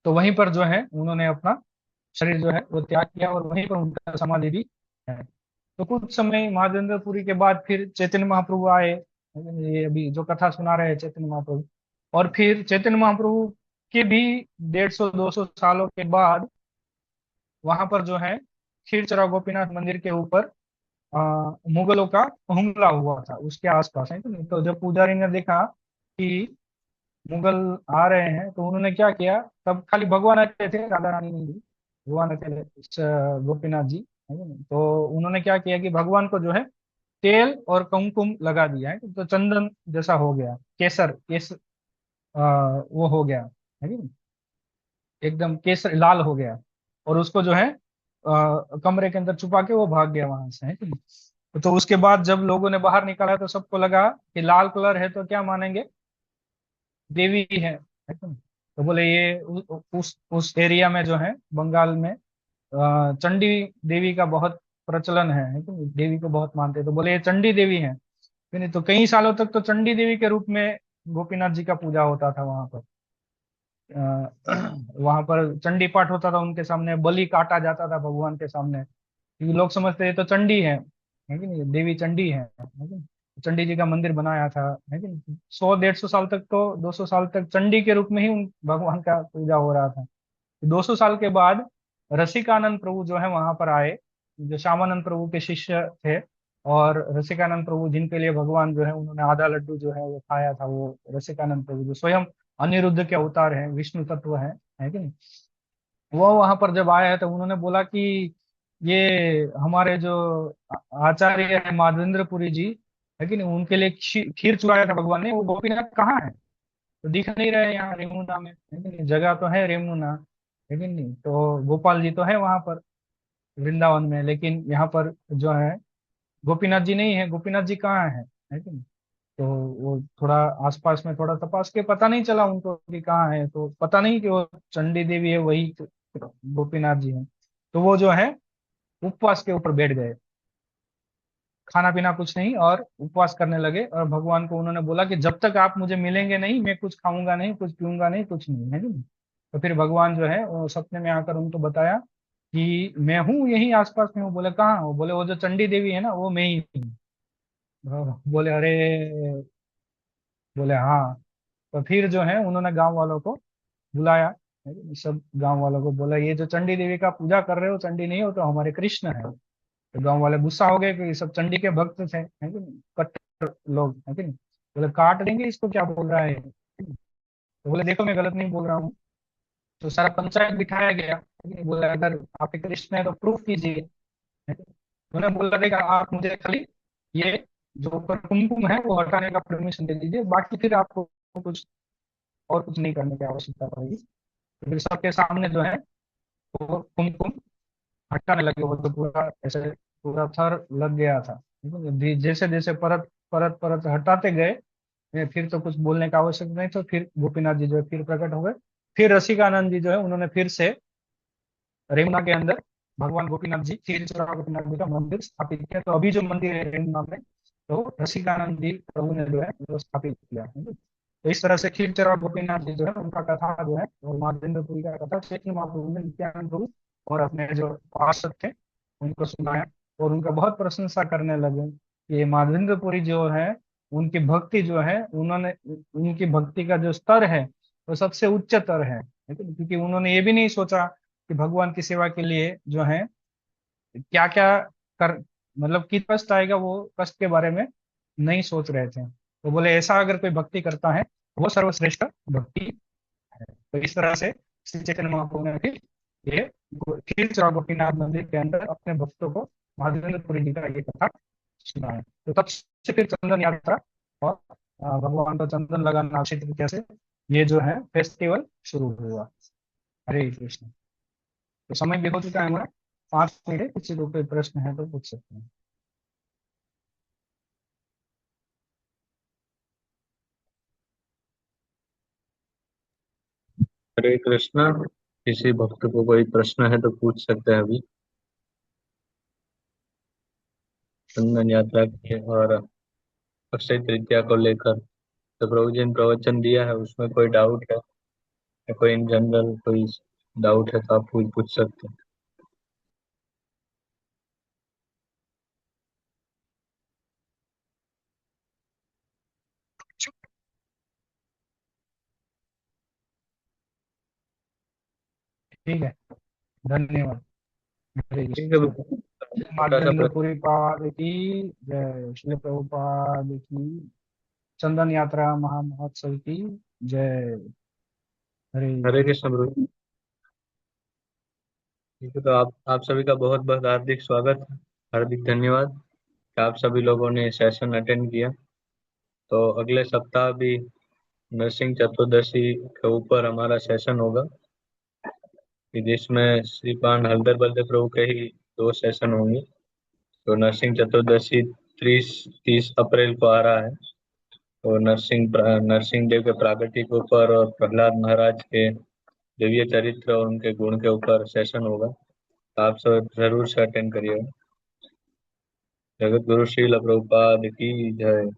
तो वहीं पर जो है उन्होंने अपना शरीर जो है वो त्याग किया, और वहीं पर उनका समाधि भी है। तो कुछ समय महादेंद्रपुरी के बाद फिर चैतन्य महाप्रभु आए, ये अभी जो कथा सुना रहे हैं चैतन्य महाप्रभु। और फिर चैतन्य महाप्रभु के भी 150-200 सालों के बाद वहां पर जो है खीरचरा गोपीनाथ मंदिर के ऊपर मुगलों का हमला हुआ था उसके आसपास, है तो जब पुजारी ने देखा कि मुगल आ रहे हैं, तो उन्होंने क्या किया, तब खाली भगवान अकेले थे, राधा रानी नहीं थी, भगवान अकेले गोपीनाथ जी, है कि नहीं। तो उन्होंने क्या किया कि भगवान को जो है तेल और कुमकुम लगा दिया है, तो चंदन जैसा हो गया, वो हो गया, है कि नहीं, एकदम केसर लाल हो गया। और उसको जो है कमरे के अंदर छुपा के वो भाग गया वहां से, है कि नहीं। तो उसके बाद जब लोगों ने बाहर निकाला तो सबको लगा कि लाल कलर है तो क्या मानेंगे, देवी है कि नहीं। तो बोले ये उस एरिया में जो है बंगाल में चंडी देवी का बहुत प्रचलन है कि नहीं? देवी को बहुत मानते हैं, तो बोले ये चंडी देवी है कि नहीं। तो कई सालों तक तो चंडी देवी के रूप में गोपीनाथ जी का पूजा होता था वहां पर। वहां पर चंडी पाठ होता था, उनके सामने बलि काटा जाता था भगवान के सामने, क्योंकि लोग समझते हैं तो चंडी है कि नहीं, देवी चंडी है कि नहीं। चंडी जी का मंदिर बनाया था, है कि नहीं। 100-150 साल तक, तो 200 साल तक चंडी के रूप में ही उन भगवान का पूजा हो रहा था। 200 साल के बाद रसिकानंद प्रभु जो है वहां पर आए, जो श्यामानंद प्रभु के शिष्य थे। और रसिकानंद प्रभु जिनके लिए भगवान जो है उन्होंने आधा लड्डू जो है वो खाया था, वो रसिकानंद प्रभु जो स्वयं अनिरुद्ध के अवतार है, विष्णु तत्व है कि नहीं। वो वहां पर जब आया है तो उन्होंने बोला कि ये हमारे जो आचार्य है माधवेंद्रपुरी जी, है कि नहीं, उनके लिए खीर चुराया था भगवान ने, वो गोपीनाथ कहाँ है, तो दिख नहीं रहे यहाँ रेमुना में, है कि नहीं, जगह तो है रेमुना, है कि नहीं। तो गोपाल जी तो है वहां पर वृंदावन में, लेकिन यहाँ पर जो है गोपीनाथ जी नहीं है, गोपीनाथ जी कहाँ है कि नहीं। तो वो थोड़ा आसपास में थोड़ा तपास के पता नहीं चला उनको कि कहाँ है, तो पता नहीं कि वो चंडी देवी है वही गोपीनाथ जी हैं। तो वो जो है उपवास के ऊपर बैठ गए, खाना पीना कुछ नहीं, और उपवास करने लगे। और भगवान को उन्होंने बोला कि जब तक आप मुझे मिलेंगे नहीं, मैं कुछ खाऊंगा नहीं, कुछ पीऊंगा नहीं, कुछ नहीं, है कि नहीं। तो फिर भगवान जो है वो सपने में आकर उनको बताया कि मैं हूँ यही आसपास में हूँ। बोले कहाँ हो, बोले वो जो चंडी देवी है ना वो मैं ही हूँ। बोले अरे, बोले हाँ। तो फिर जो है उन्होंने गांव वालों को बुलाया, है कि सब गांव वालों को बोला ये जो चंडी देवी का पूजा कर रहे हो, चंडी नहीं हो तो हमारे कृष्ण है। तो गांव वाले गुस्सा हो गए कि ये सब चंडी के भक्त थे, है कि नहीं, कट्टर लोग, है कि नहीं। बोले काट देंगे इसको, क्या बोल रहा है। तो बोले देखो मैं गलत नहीं बोल रहा हूँ। तो सारा पंचायत बिठाया गया, है कि नहीं। बोले अगर आपके कृष्ण है तो प्रूफ कीजिए, है कि नहीं? उन्होंने बोला देखा आप मुझे खाली ये जो ऊपर कुमकुम है वो हटाने का परमिशन दे दीजिए, बाकी फिर आपको कुछ और कुछ नहीं करने की आवश्यकता पड़ेगी। तो फिर सबके सामने जो है वो कुमकुम हटाने लगे। वो तो पूरा ऐसे पूरा थर लग गया था, जैसे जैसे परत परत परत हटाते गए, फिर तो कुछ बोलने का आवश्यक नहीं। तो फिर गोपीनाथ जी जो है फिर प्रकट हो गए। फिर रसिकानंद जी जो है उन्होंने फिर से रेमुना के अंदर भगवान गोपीनाथ जी, खीरचोरा गोपीनाथ जी का मंदिर स्थापित किया। तो अभी जो मंदिर है रेमुना में, तो रसिकानंद जी प्रभु ने जो है वो स्थापित किया है। तो इस तरह से खीरचोरा गोपीनाथ जी जो है उनका कथा जो है, और माधवेंद्रपुरी का कथा चैतन्य महाप्रभु ने नित्यानंद प्रभु और अपने जो पार्षद थे उनको सुनाया, और उनका बहुत प्रशंसा करने लगे। ये माधवेंद्रपुरी जो है उनकी भक्ति जो है, उन्होंने उनकी भक्ति का जो स्तर है वो सबसे उच्च स्तर है कि नहीं? क्योंकि उन्होंने ये भी नहीं सोचा कि भगवान की सेवा के लिए जो है क्या क्या कर, मतलब कि कष्ट आएगा, वो कष्ट के बारे में नहीं सोच रहे थे। तो बोले ऐसा अगर कोई भक्ति करता है वो सर्वश्रेष्ठ भक्ति है। तो इस तरह से श्री चैतन्य महाप्रभु ने फिर ये खीर चौरा गोपीनाथ मंदिर के अंदर अपने भक्तों को महादेवपुरी जी का ये कथा सुनाया। तो तब से फिर चंदन यात्रा और भगवान को चंदन लगाना अच्छी तरीके से ये जो है फेस्टिवल शुरू हुआ। हरे कृष्ण। तो समय भी हो चुका है हमारा, 5 मिनट है, किसी को कोई प्रश्न है तो पूछ सकते हैं। हरे कृष्णा। किसी भक्त को कोई प्रश्न है तो पूछ सकते हैं अभी, चंदन यात्रा के और अक्षय तृतीया को लेकर। तो प्रभु जी ने प्रवचन दिया है, उसमें कोई डाउट है या कोई इन जनरल कोई डाउट है तो आप पूछ सकते हैं। ठीक है, धन्यवाद। हरे ठीक है, कृष्ण। छोटा सा माधवेंद्र प्रश्न। पुरी पाद की जय, श्री प्रभुपाद की, चंदन यात्रा महामहोत्सव की जय। हरे हरे कृष्ण। कृष्ण प्रभु जी। ठीक है, तो आप सभी का बहुत बहुत हार्दिक स्वागत है। हार्दिक धन्यवाद कि आप सभी लोगों ने सेशन अटेंड किया। तो अगले सप्ताह भी नरसिंह चतुर्दशी के ऊपर हमारा सेशन होगा, कि जिसमें श्रीपान हल्दर बलदेव प्रभु के ही 2 सेशन होंगे। तो नरसिंह चतुर्दशी 30 अप्रैल को आ रहा है। तो नरसिंह देव के प्रागट्य के ऊपर और प्रहलाद महाराज के दिव्य चरित्र और उनके गुण के ऊपर सेशन होगा। तो आप सब जरूर से अटेंड करिएगा। जगत गुरु श्रील प्रभुपाद की जय।